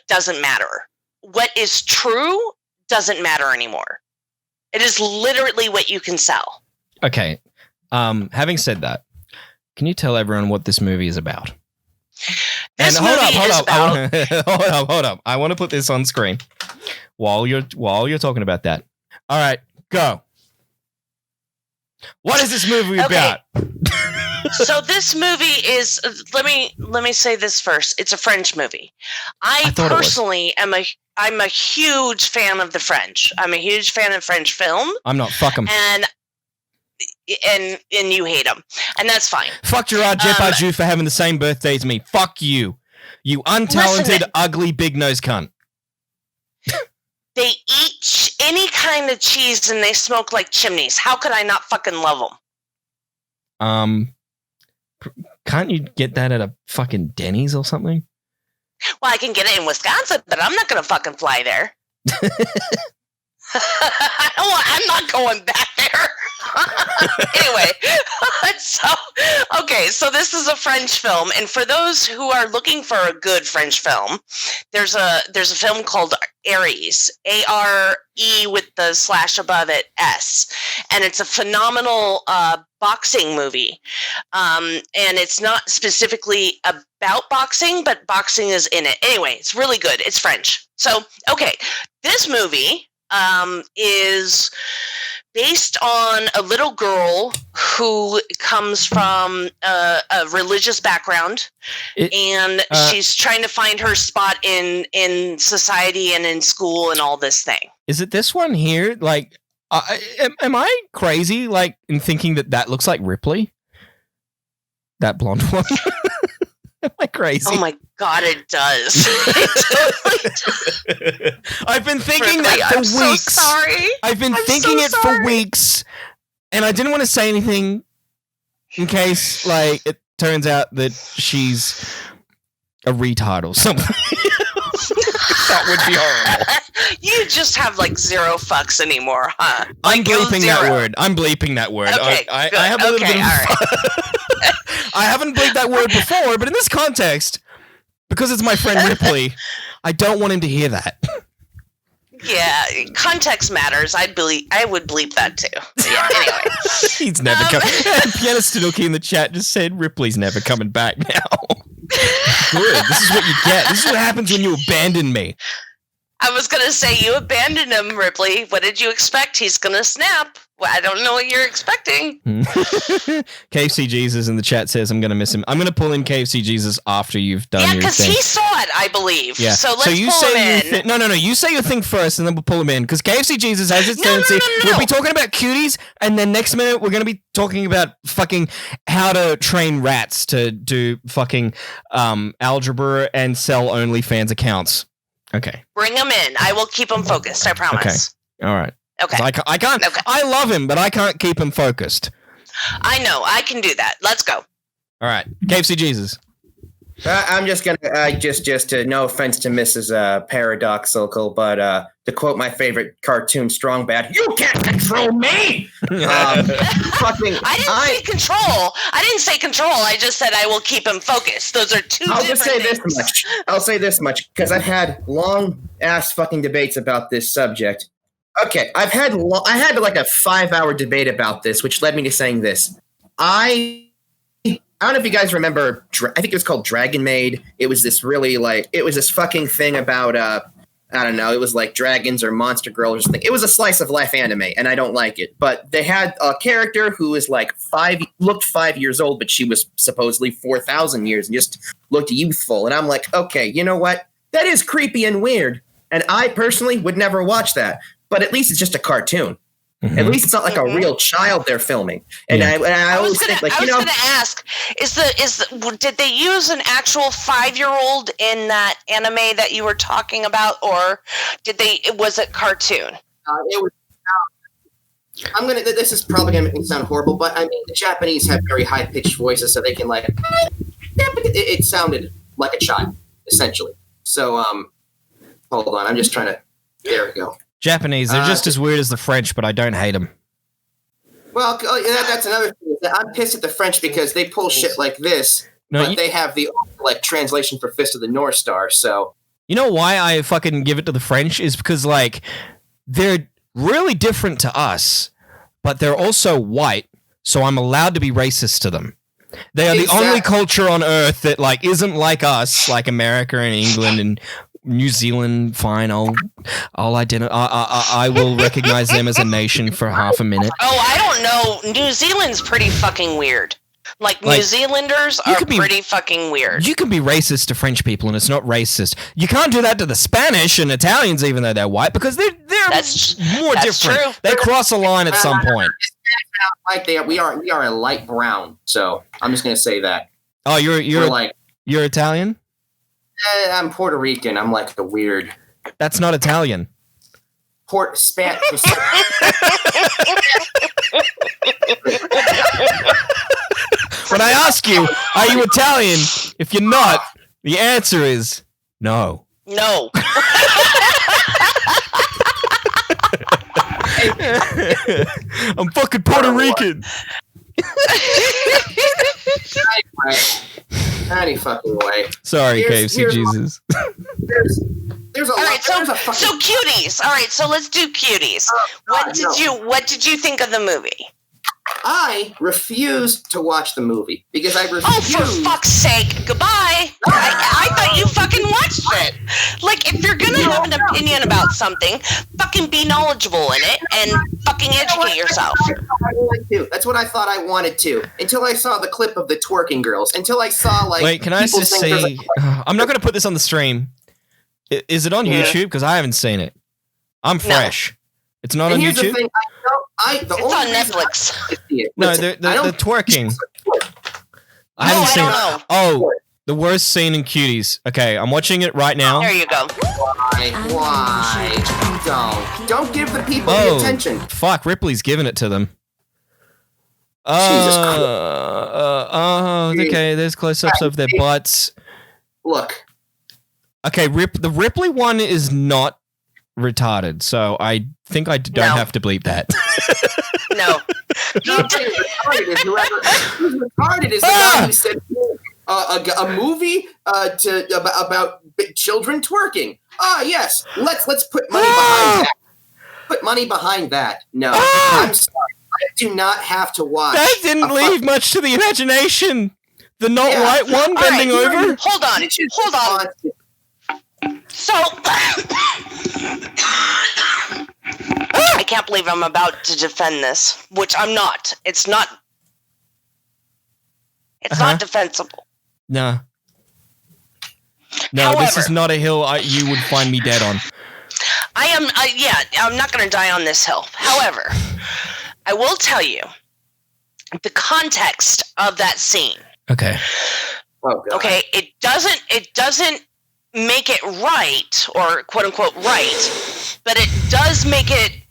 doesn't matter. What is true doesn't matter anymore. It is literally what you can sell. Okay. Having said that, can you tell everyone what this movie is about? Hold up. I want to put this on screen while you're talking about that. All right, go. What is this movie about? So this movie is. Let me say this first. It's a French movie. I personally I'm a huge fan of the French. I'm a huge fan of French film. I'm not. Fuck them. And you hate them, and that's fine. Fuck Gerard Depardieu for having the same birthday as me. Fuck you, you untalented, ugly, big nose cunt. They eat any kind of cheese and they smoke like chimneys. How could I not fucking love them? Can't you get that at a fucking Denny's or something? Well, I can get it in Wisconsin, but I'm not going to fucking fly there. I'm not going back there. Anyway, so this is a French film, and for those who are looking for a good French film, there's a film called Aries, A-R-E with the slash above it, S, and it's a phenomenal boxing movie, and it's not specifically about boxing, but boxing is in it. Anyway, it's really good. It's French. So, okay, this movie is based on a little girl who comes from a religious background, and she's trying to find her spot in society and in school and all this thing. Is it this one here? Like, am I crazy, like, in thinking that looks like Ripley? That blonde one? Am I crazy? Oh my God, it does. I've been thinking that for weeks. So sorry. I've been thinking it for weeks, and I didn't want to say anything in case, like, it turns out that she's a retard or something. That would be horrible. You just have like zero fucks anymore, huh? I'm bleeping that word. Okay, I have a little bit of I haven't bleeped that word before, but in this context, because it's my friend Ripley, I don't want him to hear that. Yeah, context matters. I would bleep that too. Yeah, anyway. He's never coming. Pianist Tanooki in the chat just said Ripley's never coming back now. Good. This is what you get. This is what happens when you abandon me. I was going to say, you abandoned him, Ripley. What did you expect? He's going to snap. Well, I don't know what you're expecting. KFC Jesus in the chat says, I'm going to miss him. I'm going to pull in KFC Jesus after you've done your thing. Yeah, because he saw it, I believe. Yeah. So let's pull him in. No. You say your thing first, and then we'll pull him in. Because KFC Jesus has its tendency. We'll be talking about cuties, and then next minute, we're going to be talking about fucking how to train rats to do fucking algebra and sell OnlyFans accounts. Okay. Bring him in. I will keep him focused, I promise. Okay. All right. Okay. I can't. Okay. I love him, but I can't keep him focused. I know. I can do that. Let's go. All right. KFC Jesus. I'm just going to, just no offense to Mrs. Paradoxical, but to quote my favorite cartoon, Strong Bad, you can't control me! I didn't say control. I didn't say control. I just said I will keep him focused. Those are two different things. I'll say this much, because I've had long-ass fucking debates about this subject. Okay, I had like a 5-hour debate about this, which led me to saying this. I don't know if you guys remember, I think it was called Dragon Maid. It was this really it was this fucking thing about, I don't know, it was like dragons or Monster Girl or something. It was a slice of life anime, and I don't like it. But they had a character who was looked 5 years old, but she was supposedly 4,000 years and just looked youthful. And I'm like, okay, you know what? That is creepy and weird. And I personally would never watch that. But at least it's just a cartoon. Mm-hmm. At least it's not like a real child they're filming. And I always think, like, you know. I was going to ask, did they use an actual 5-year-old in that anime that you were talking about, or was it cartoon? It was. This is probably going to make me sound horrible, but I mean, the Japanese have very high pitched voices, so they can it sounded like a child, essentially. So, hold on, I'm just trying to. There we go. Japanese, they're just as weird as the French, but I don't hate them. Well, that's another thing. I'm pissed at the French because they pull shit like this, but they have the translation for Fist of the North Star, so... You know why I fucking give it to the French? Is because, they're really different to us, but they're also white, so I'm allowed to be racist to them. They are the only culture on Earth that, isn't like us, like America and England and... New Zealand, fine. I will recognize them as a nation for half a minute. Oh, I don't know. New Zealand's pretty fucking weird. New Zealanders are pretty fucking weird. You can be racist to French people, and it's not racist. You can't do that to the Spanish and Italians, even though they're white, because they're more different. True. They cross a line at some point. We are a light brown, so I'm just gonna say that. Oh, you're Italian? I'm Puerto Rican. I'm like a weird. That's not Italian. Spanish. When I ask you, are you Italian? If you're not, the answer is no. No. I'm fucking Puerto Rican. Any fucking way. Sorry, KFC Jesus. There's a All lot. right, so Cuties. All right, so let's do Cuties. What did you think of the movie? I refused to watch the movie because I refused. Oh, for fuck's sake! Goodbye. I thought you fucking watched it. Like, if you're gonna have an opinion about something, fucking be knowledgeable in it and fucking educate yourself. That's what I thought I wanted to. Until I saw the clip of the twerking girls. Until I saw like. Wait, can I just say? I'm not gonna put this on the stream. Is it on YouTube? Because I haven't seen it. I'm fresh. No. It's not on YouTube. The thing, it's on Netflix. No, the twerking. I haven't seen it. Oh, the worst scene in Cuties. Okay, I'm watching it right now. There you go. Why? Don't give the people the attention. Fuck, Ripley's giving it to them. Jesus Christ. Okay, there's close-ups of their butts. Look. Okay, the Ripley one is not retarded, so I think I don't have to bleep that. No. Retarded is the guy who said a movie about children twerking. Yes, let's put money behind that. Put money behind that. No, I'm sorry. I do not have to watch. That didn't leave much to the imagination. The not white one bending over. Hold on. So, I can't believe I'm about to defend this, which I'm not. It's not defensible. No. However, this is not a hill you would find me dead on. I'm not going to die on this hill. However, I will tell you the context of that scene. Okay. Oh, God. Okay, it doesn't make it right, or quote unquote right, but it does make it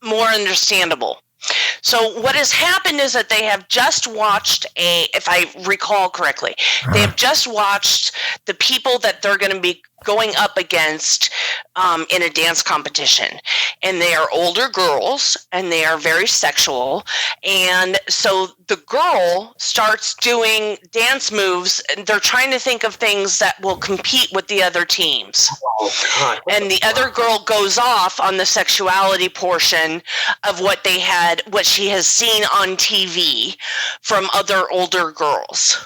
more understandable. So what has happened is that they have just watched if I recall correctly, they have just watched the people that they're going to be going up against in a dance competition. And they are older girls, and they are very sexual. And so the girl starts doing dance moves, and they're trying to think of things that will compete with the other teams. Oh, God. And the other girl goes off on the sexuality portion of what she has seen on TV from other older girls.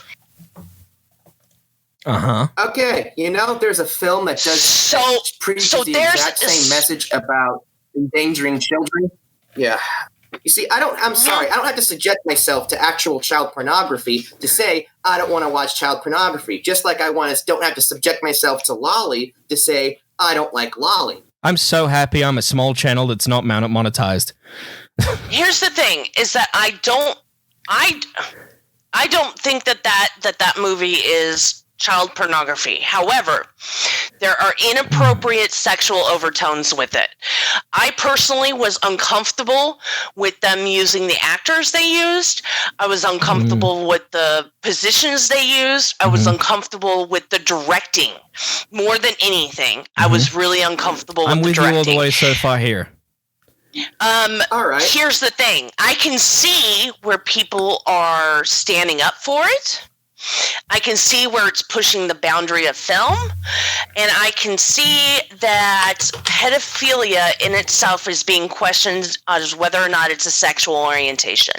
Okay, there's a film that does preach the exact same message about endangering children. Yeah. You see, I'm sorry. I don't have to subject myself to actual child pornography to say I don't want to watch child pornography. Just like I don't have to subject myself to lolly to say I don't like lolly. I'm so happy I'm a small channel that's not monetized. Here's the thing: is that I don't think that movie is child pornography. However, there are inappropriate sexual overtones with it. I personally was uncomfortable with them using the actors they used. I was uncomfortable with the positions they used. I was uncomfortable with the directing. More than anything, I was really uncomfortable with the directing. I'm with you all the way so far here. All right. Here's the thing. I can see where people are standing up for it. I can see where it's pushing the boundary of film, and I can see that pedophilia in itself is being questioned as whether or not it's a sexual orientation.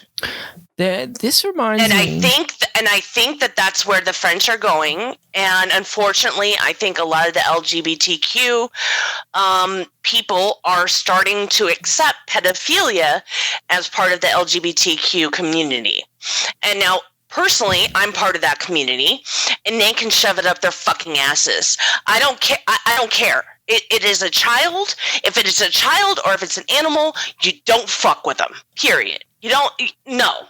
This reminds me. I think that that's where the French are going, and unfortunately, I think a lot of the LGBTQ people are starting to accept pedophilia as part of the LGBTQ community, and now. Personally, I'm part of that community, and they can shove it up their fucking asses. I don't care. I don't care. It is a child. If it is a child or if it's an animal, you don't fuck with them. Period. You don't. No.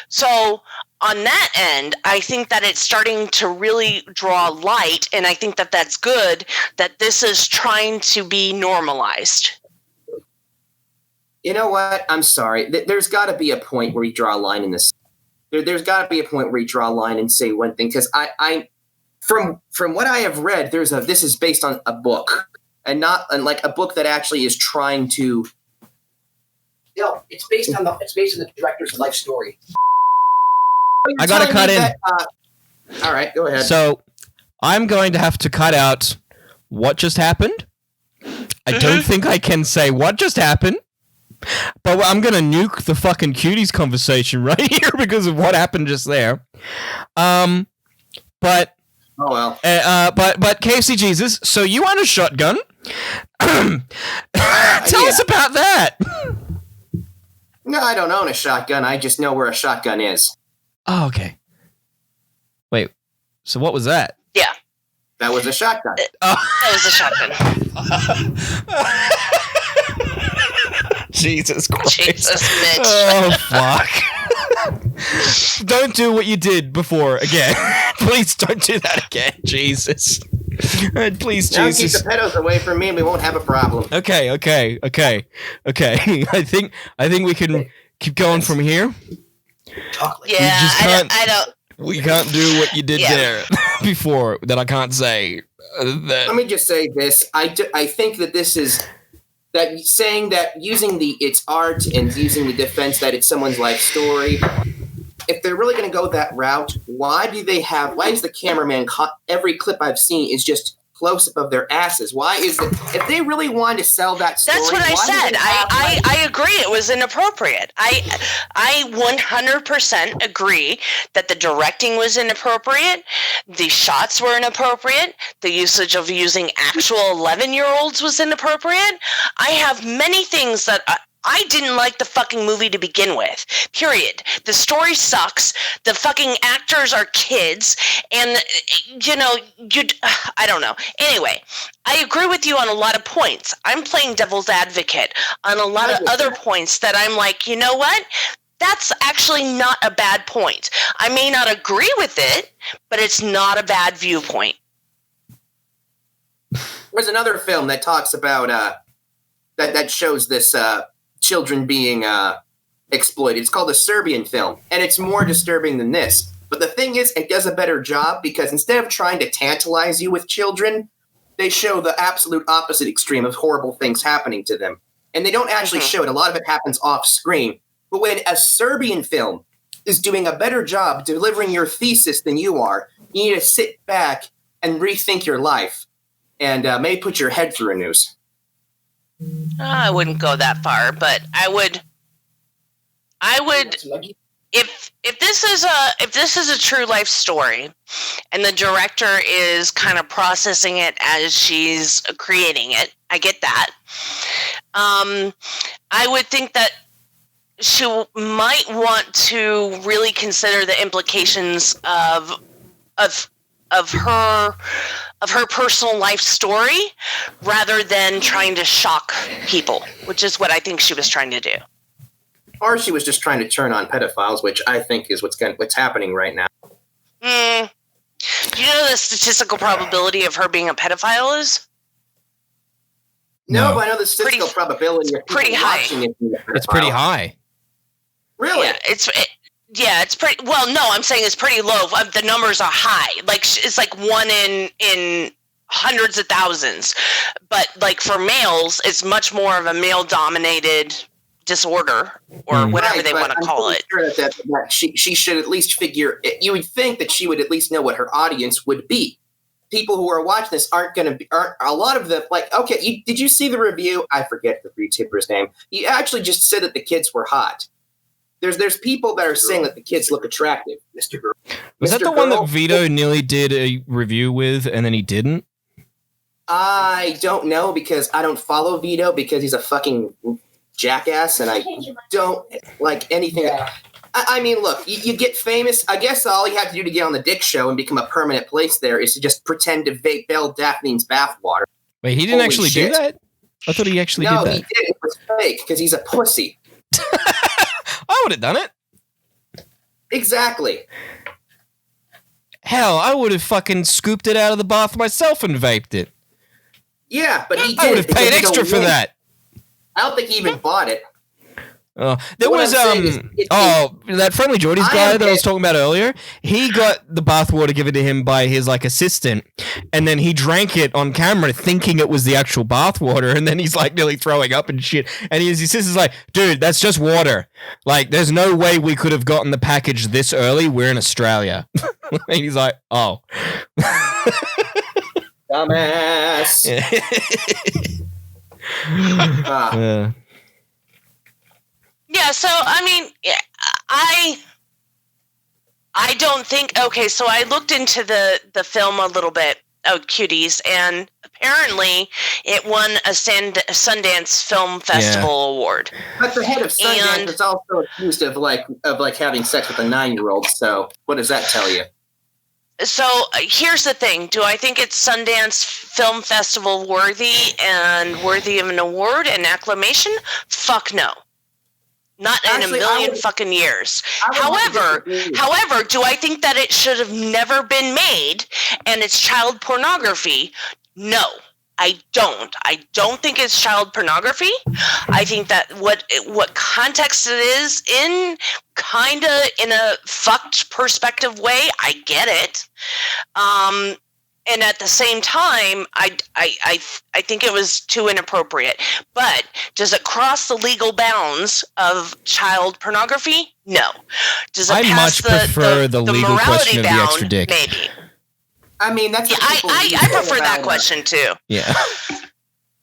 So on that end, I think that it's starting to really draw light, and I think that that's good. That this is trying to be normalized. You know what? I'm sorry. There's got to be a point where you draw a line in this. There's got to be a point where you draw a line and say one thing, because I from what I have read, this is based on a book and not like a book that actually is trying to. No, it's based on the director's life story. I gotta cut in. All right, go ahead. So I'm going to have to cut out what just happened. I don't think I can say what just happened. But I'm gonna nuke the fucking Cuties conversation right here because of what happened just there. But oh well. But KFC Jesus, so you own a shotgun. Tell us about that. No, I don't own a shotgun. I just know where a shotgun is. Oh, okay. Wait. So what was that? Yeah. That was a shotgun. That was a shotgun. Jesus Christ. Jesus, Mitch. Oh, fuck. Don't do what you did before again. Please don't do that again. Jesus. Please, now Jesus. Keep the pedos away from me and we won't have a problem. Okay. I think we can keep going from here. Yeah, I don't. We can't do what you did there before that I can't say. Let me just say this. I think that this is... that saying that using it's art and using the defense that it's someone's life story, if they're really going to go that route, why is the cameraman every clip I've seen is just close up of their asses? Why is it, if they really wanted to sell that story? That's what I said. I agree it was inappropriate. I 100% agree that the directing was inappropriate, the shots were inappropriate, the usage of using actual 11-year-olds was inappropriate. I have many things that I didn't like the fucking movie to begin with. Period. The story sucks. The fucking actors are kids. And, I don't know. Anyway, I agree with you on a lot of points. I'm playing devil's advocate on a lot of other points that I'm like, you know what? That's actually not a bad point. I may not agree with it, but it's not a bad viewpoint. There's another film that talks about, that shows this, children being exploited. It's called a Serbian film, and it's more disturbing than this. But the thing is, it does a better job because instead of trying to tantalize you with children, they show the absolute opposite extreme of horrible things happening to them. And they don't actually show it. A lot of it happens off screen. But when a Serbian film is doing a better job delivering your thesis than you are, you need to sit back and rethink your life and maybe put your head through a noose. I wouldn't go that far, but I would if this is a true life story and the director is kind of processing it as she's creating it, I get that. I would think that she might want to really consider the implications of her personal life story rather than trying to shock people, which is what I think she was trying to do. Or she was just trying to turn on pedophiles, which I think is what's happening right now. Do you know the statistical probability of her being a pedophile is? No, but I know the statistical probability of pretty high. Watching it being a pedophile. It's pretty high. Really? Yeah, it's pretty. Well, no, I'm saying it's pretty low. The numbers are high. Like it's like 1 in hundreds of thousands. But like for males, it's much more of a male-dominated disorder or whatever they want to call it. Sure that she should at least figure. You would think that she would at least know what her audience would be. People who are watching this aren't a lot of them like. Okay, did you see the review? I forget the YouTuber's name. He actually just said that the kids were hot. There's people that are saying that the kids look attractive, Mr. Girl. Was that the one that Vito nearly did a review with and then he didn't? I don't know because I don't follow Vito because he's a fucking jackass and I don't like anything. Yeah. I mean, look, you get famous. I guess all you have to do to get on the Dick Show and become a permanent place there is to just pretend to vape Belle Daphne's bathwater. Wait, he didn't actually do that? I thought he actually did that. No, he did. It was fake because he's a pussy. I would have done it. Exactly. Hell, I would have fucking scooped it out of the bath myself and vaped it. Yeah, but he did. I would have paid extra for that. I don't think he even bought it. There What was I'm saying is that FriendlyJordies guy that I was talking about earlier. He got the bathwater given to him by his like assistant, and then he drank it on camera, thinking it was the actual bathwater, and then he's like nearly throwing up and shit. And his sister's like, "Dude, that's just water. Like, there's no way we could have gotten the package this early. We're in Australia." And he's like, "Oh, dumbass." Yeah, so I mean, I don't think. Okay, so I looked into the film a little bit, Cuties, and apparently it won a Sundance Film Festival award. But the head of Sundance is also accused of having sex with a 9-year-old. So what does that tell you? So here's the thing: do I think it's Sundance Film Festival worthy and worthy of an award and acclamation? Fuck no. Not actually, in a million fucking years. However, do I think that it should have never been made and it's child pornography? No, I don't. I don't think it's child pornography. I think that what context it is in, kind of in a fucked perspective way, I get it. And at the same time, I think it was too inappropriate. But does it cross the legal bounds of child pornography? No. Does it pass prefer the legal question of the extra dick. Maybe. I mean, that's what I prefer that question too. Yeah.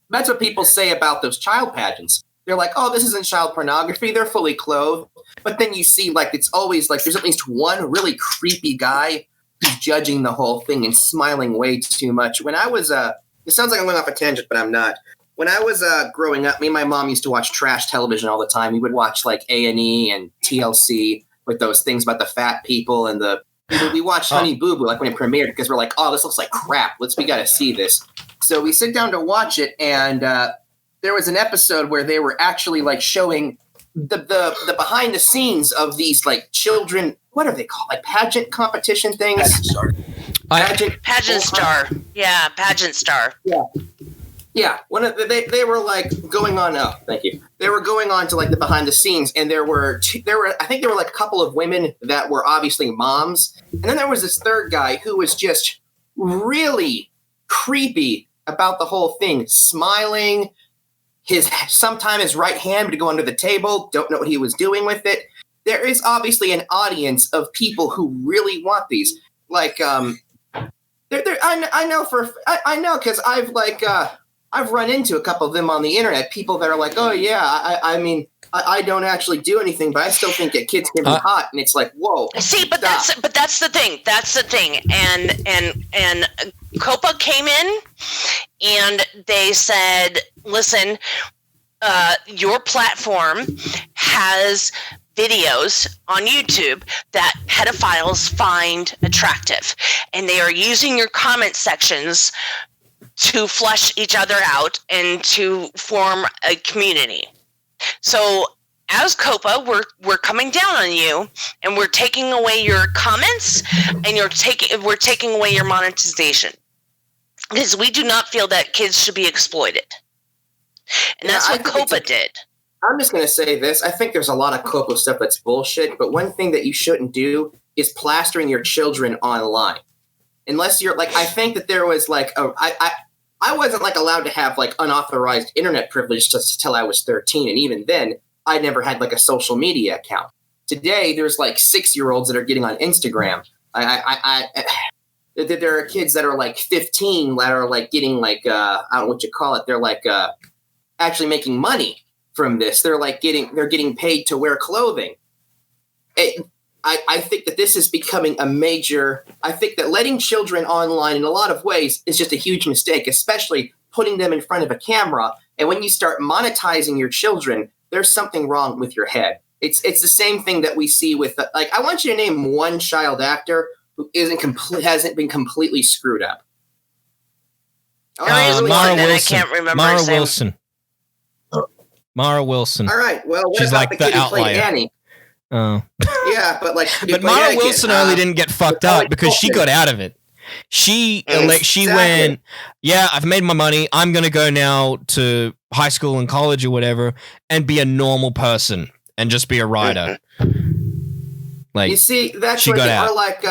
That's what people say about those child pageants. They're like, "Oh, this isn't child pornography. They're fully clothed." But then you see, like, it's always like there's at least one really creepy guy who's judging the whole thing and smiling way too much. When I was, it sounds like I'm going off a tangent, but I'm not. When I was growing up, me and my mom used to watch trash television all the time. We would watch like A&E and TLC with those things about the fat people and we watched Honey Boo Boo like when it premiered because we're like, "Oh, this looks like crap. We got to see this." So we sit down to watch it, and there was an episode where they were actually like showing the behind the scenes of these like children. What are they called? Like pageant competition things? Pageant star. Yeah, pageant star. Yeah. Yeah. They were like going on. Oh, thank you. They were going on to like the behind the scenes, and there were I think there were like a couple of women that were obviously moms, and then there was this third guy who was just really creepy about the whole thing, smiling. Sometimes his right hand would go under the table. Don't know what he was doing with it. There is obviously an audience of people who really want these. Like, I know because I've run into a couple of them on the internet. People that are like, "Oh yeah, I don't actually do anything, but I still think that kids can be hot." And it's like, whoa. See, but that's the thing. That's the thing. And COPA came in and they said, "Listen, your platform has videos on YouTube that pedophiles find attractive, and they are using your comment sections to flush each other out and to form a community. So as COPA, we're coming down on you, and we're taking away your comments, and we're taking away your monetization, because we do not feel that kids should be exploited." And that's what COPA did. I'm just going to say this. I think there's a lot of COPA stuff that's bullshit, but one thing that you shouldn't do is plastering your children online. Unless you're like, I think that there was like, I wasn't like allowed to have like unauthorized internet privilege just until I was 13. And even then, I never had like a social media account. Today, there's like 6-year-olds that are getting on Instagram. There are kids that are like 15 that are like getting like, I don't know what you call it. They're like actually making money from this. They're getting paid to wear clothing. I think that this is becoming a major. I think that letting children online in a lot of ways is just a huge mistake, especially putting them in front of a camera. And when you start monetizing your children, there's something wrong with your head. It's the same thing that we see with like. I want you to name one child actor who hasn't been completely screwed up. Mara Wilson. I can't remember Mara Wilson. Mara Wilson. All right. Well, what she's about like the kid who played outlier. Annie? Oh. Yeah, but like. But Mara Wilson only didn't get fucked up because she got out of it. She went, "Yeah, I've made my money. I'm going to go now to high school and college or whatever and be a normal person and just be a writer. Like, you see, that's she got out. Or like,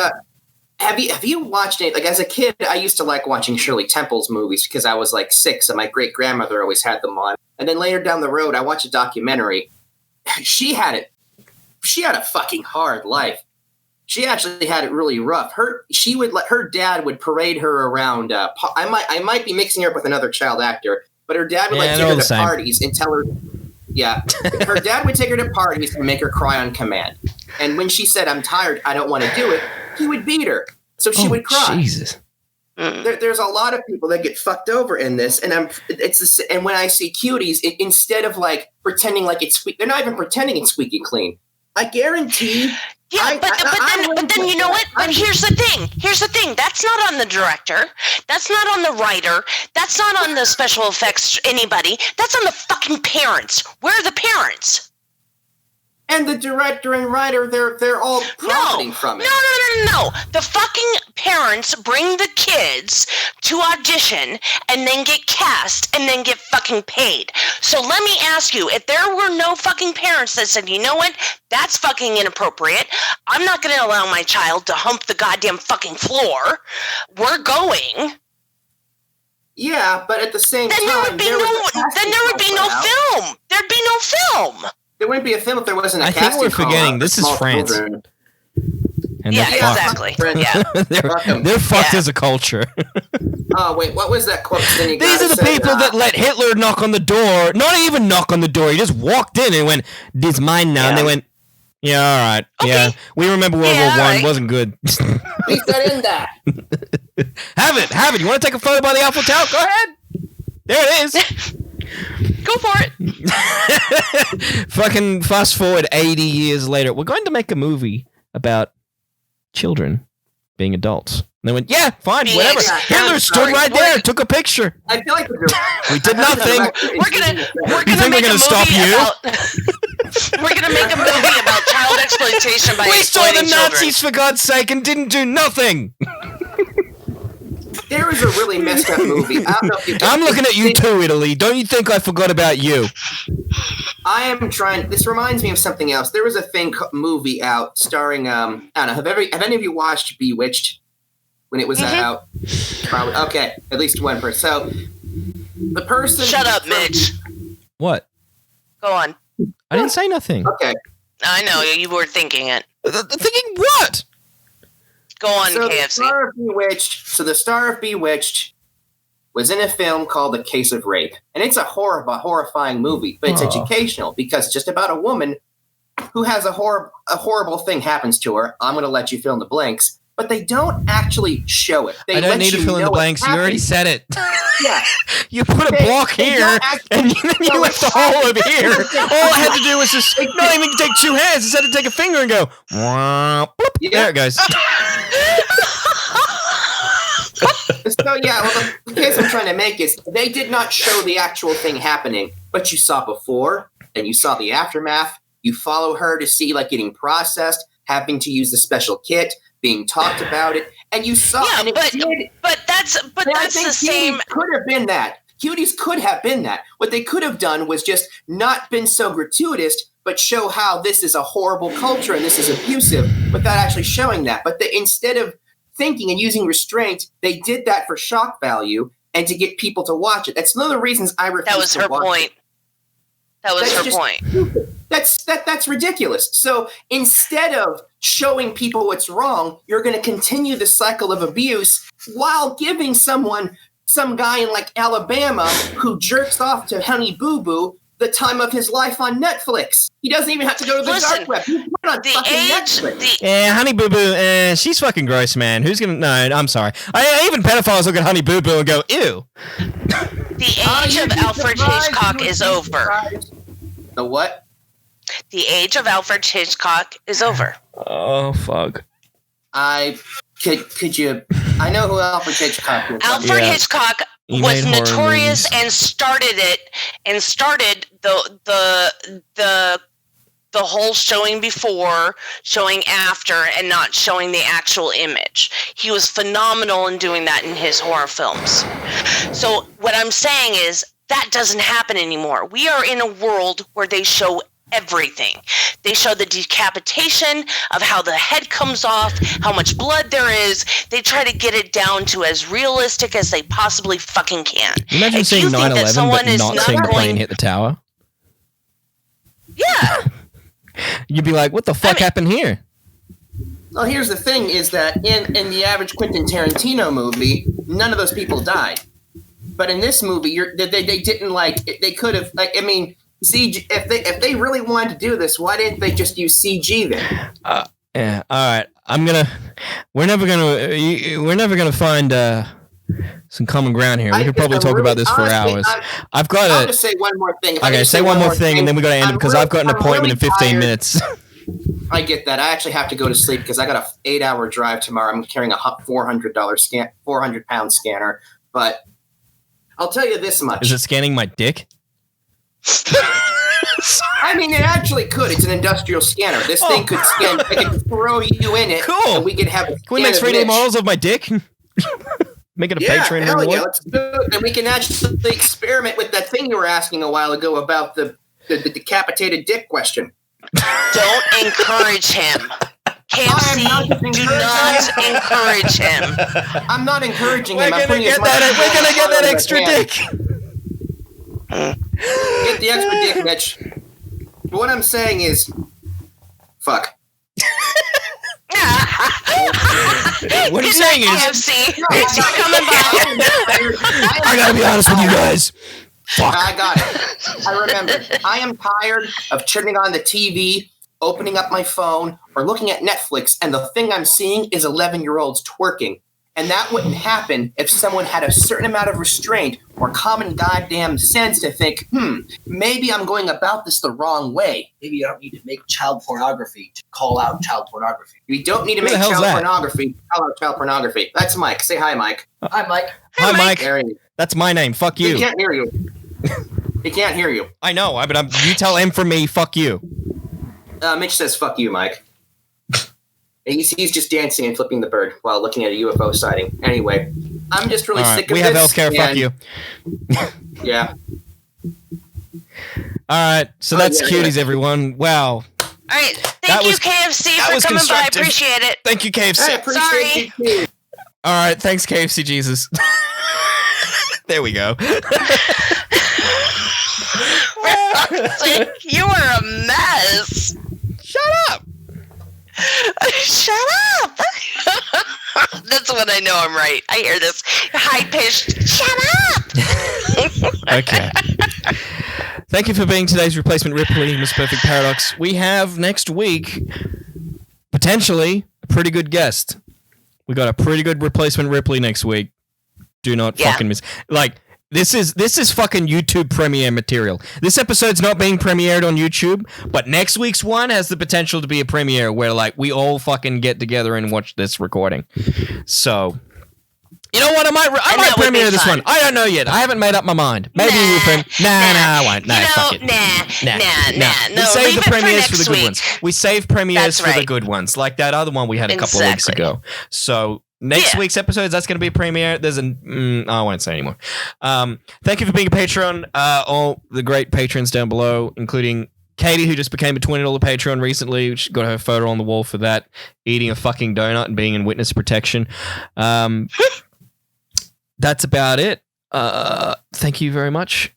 have you watched it? Like, as a kid, I used to like watching Shirley Temple's movies because I was like 6, and my great grandmother always had them on. And then later down the road, I watched a documentary. She had a fucking hard life. She actually had it really rough. Her dad would parade her around. I might be mixing her up with another child actor, but her dad would take her to parties and tell her. Yeah, her dad would take her to parties and make her cry on command. And when she said, "I'm tired, I don't want to do it," he would beat her, so she would cry. Jesus. There's a lot of people that get fucked over in this, and and when I see Cuties, instead of like pretending like they're not even pretending it's squeaky clean. I guarantee. Yeah, but then you know what? But here's the thing. That's not on the director. That's not on the writer. That's not on the special effects. Anybody. That's on the fucking parents. Where are the parents? And the director and writer, they're all profiting from it. No. The fucking parents bring the kids to audition and then get cast and then get fucking paid. So let me ask you, if there were no fucking parents that said, you know what, that's fucking inappropriate, I'm not going to allow my child to hump the goddamn fucking floor, we're going. Yeah, but at the same time, there would be no film. There'd be no film. There wouldn't be a film if there wasn't a I casting think we're forgetting this is France. Children. And yeah, they're exactly. Yeah. they're fucked as a culture. Oh, wait, what was that quote? These are the people that let Hitler knock on the door. Not even knock on the door. He just walked in and went, "This is mine now." Yeah. And they went, "Yeah, all right. Okay. Yeah, we remember World War I. Right. Wasn't good." Please get in that. Have it. You want to take a photo by the Eiffel Tower? Go ahead. There it is. Go for it. Fucking fast forward 80 years later. We're going to make a movie about children being adults. And they went, yeah, fine, whatever. Hitler stood right there, took a picture. I feel like we did nothing. We're gonna make a movie about child exploitation by we saw the children. Nazis, for God's sake, and didn't do nothing. There is a really messed up movie. I don't know if I'm looking at you too, Italy. Don't you think I forgot about you? I am trying. This reminds me of something else. There was a movie out starring. I don't know. Have any of you watched Bewitched when it was out? Probably. Okay, at least one person. So the person. Shut up, Mitch. What? Go on. I didn't say nothing. Okay. I know you were thinking it. Thinking what? Go on, so KFC. The star of Bewitched was in a film called The Case of Rape. And it's a horrifying movie, but it's educational because it's just about a woman who has a horrible thing happens to her. I'm going to let you fill in the blanks. But they don't actually show it. I don't need to fill in the blanks. You already said it. Yeah. You put a block here, and then you left the hole over here. All I had to do was just not even take two hands. I just had to take a finger and go, wah, bloop. Yeah. There it goes. So, yeah, well, the case I'm trying to make is they did not show the actual thing happening, but you saw before, and you saw the aftermath. You follow her to see, like, getting processed, having to use the special kit, being talked about it, and you saw. Yeah, and but that's the same. Could have been that. Cuties could have been that. What they could have done was just not been so gratuitous, but show how this is a horrible culture and this is abusive, without actually showing that. But instead of thinking and using restraint, they did that for shock value and to get people to watch it. That's one of the reasons I refuse to watch it. That was her point. That's ridiculous. So instead of showing people what's wrong, you're going to continue the cycle of abuse while giving some guy in like Alabama who jerks off to Honey Boo Boo the time of his life on Netflix. He doesn't even have to go to the dark web. He put it on fucking Netflix. Yeah, Honey Boo Boo, she's fucking gross, man. Who's gonna? No, I'm sorry. Even pedophiles look at Honey Boo Boo and go, ew. The age of Alfred Hitchcock is over. The what? The age of Alfred Hitchcock is over. Oh fuck. Could you? I know who Alfred Hitchcock is. Alfred Hitchcock was notorious and started the whole showing before, showing after, and not showing the actual image. He was phenomenal in doing that in his horror films. So what I'm saying is that doesn't happen anymore. We are in a world where they show everything. They show the decapitation of how the head comes off, how much blood there is. They try to get it down to as realistic as they possibly fucking can. Imagine seeing 9/11 but not seeing the plane hit the tower. Yeah. You'd be like, what the fuck happened here? Well, here's the thing, is that in the average Quentin Tarantino movie, none of those people died. But in this movie, they didn't, like, they could have, like, I mean, CG, if they really wanted to do this, why didn't they just use CG then? Yeah, all right. We're never gonna find some common ground here. We could probably talk about this for hours. I'll just say one more thing. Okay, say one more thing, and then we gotta end it because I've got an appointment in 15 minutes. I get that. I actually have to go to sleep because I got a 8-hour drive tomorrow. I'm carrying a $400 scanner, but I'll tell you this much. Is it scanning my dick? I mean, it actually could. It's an industrial scanner. This thing could scan. I could throw you in it. Cool. And we could have. Can we make 3D models of my dick? Make it a Patreon reward. Yeah, let's do it. And we can actually experiment with that thing you were asking a while ago about the decapitated dick question. Don't encourage him. KFC, do not encourage him. I'm not encouraging him. We're gonna get that extra dick. Get the extra dick, Mitch. But what I'm saying is, fuck. What he's saying is, KFC, thanks for coming by. I gotta be honest with you guys. Fuck. I got it. I remembered. I am tired of turning on the TV, opening up my phone, or looking at Netflix, and the thing I'm seeing is 11-year-olds twerking. And that wouldn't happen if someone had a certain amount of restraint or common goddamn sense to think, maybe I'm going about this the wrong way. Maybe you don't need to make child pornography to call out child pornography. We don't need to make child pornography to call out child pornography. That's Mike. Say hi, Mike. Hi, Mike. Hi, Mike. That's my name. Fuck you. He can't hear you. He can't hear you. I know, but you tell him for me, fuck you. Mitch says, fuck you, Mike. He's just dancing and flipping the bird while looking at a UFO sighting. Anyway, I'm just really sick of this. We have healthcare, fuck you. Yeah. Alright, so that's Cuties, everyone. Wow. Alright, thank you, KFC, for coming by. I appreciate it. Thank you, KFC. I appreciate you. Alright, thanks, KFC Jesus. There we go. You are a mess. Shut up. Shut up. That's when I know I'm right. I hear this high-pitched, shut up. Okay. Thank you for being today's replacement Ripley, Miss Perfect Paradox. We have next week, potentially, a pretty good guest. We got a pretty good replacement Ripley next week. Do not fucking miss. Like, this is fucking YouTube premiere material. This episode's not being premiered on YouTube, but next week's one has the potential to be a premiere where, like, we all fucking get together and watch this recording. So, you know what? I might premiere this one. I don't know yet. I haven't made up my mind. Maybe we'll premiere. I won't. Nah, fuck it. Nah. We save the premieres for the good ones. We save premieres for the good ones, like that other one we had a couple of weeks ago. So. Next week's episodes, that's going to be a premiere. There's I won't say anymore. Thank you for being a patron. All the great patrons down below, including Katy, who just became a $20 patron recently, which got her photo on the wall for that, eating a fucking donut and being in witness protection. That's about it. Thank you very much.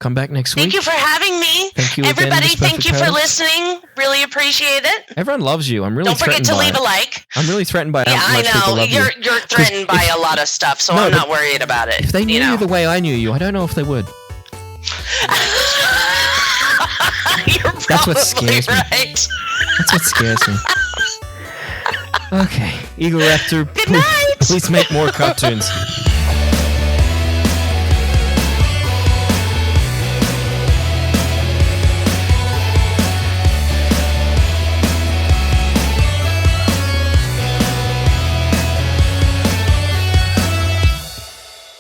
Come back next week. Thank you for having me. Thank you everybody. Again, thank you for listening. Really appreciate it. Everyone loves you. I'm really Don't forget to leave a like. I'm really threatened by how much people love you. You're threatened by a lot of stuff, so I'm not worried about it. If they knew you the way I knew you, I don't know if they would. That's what scares me. That's what scares me. Okay, Eagle Raptor, please make more cartoons.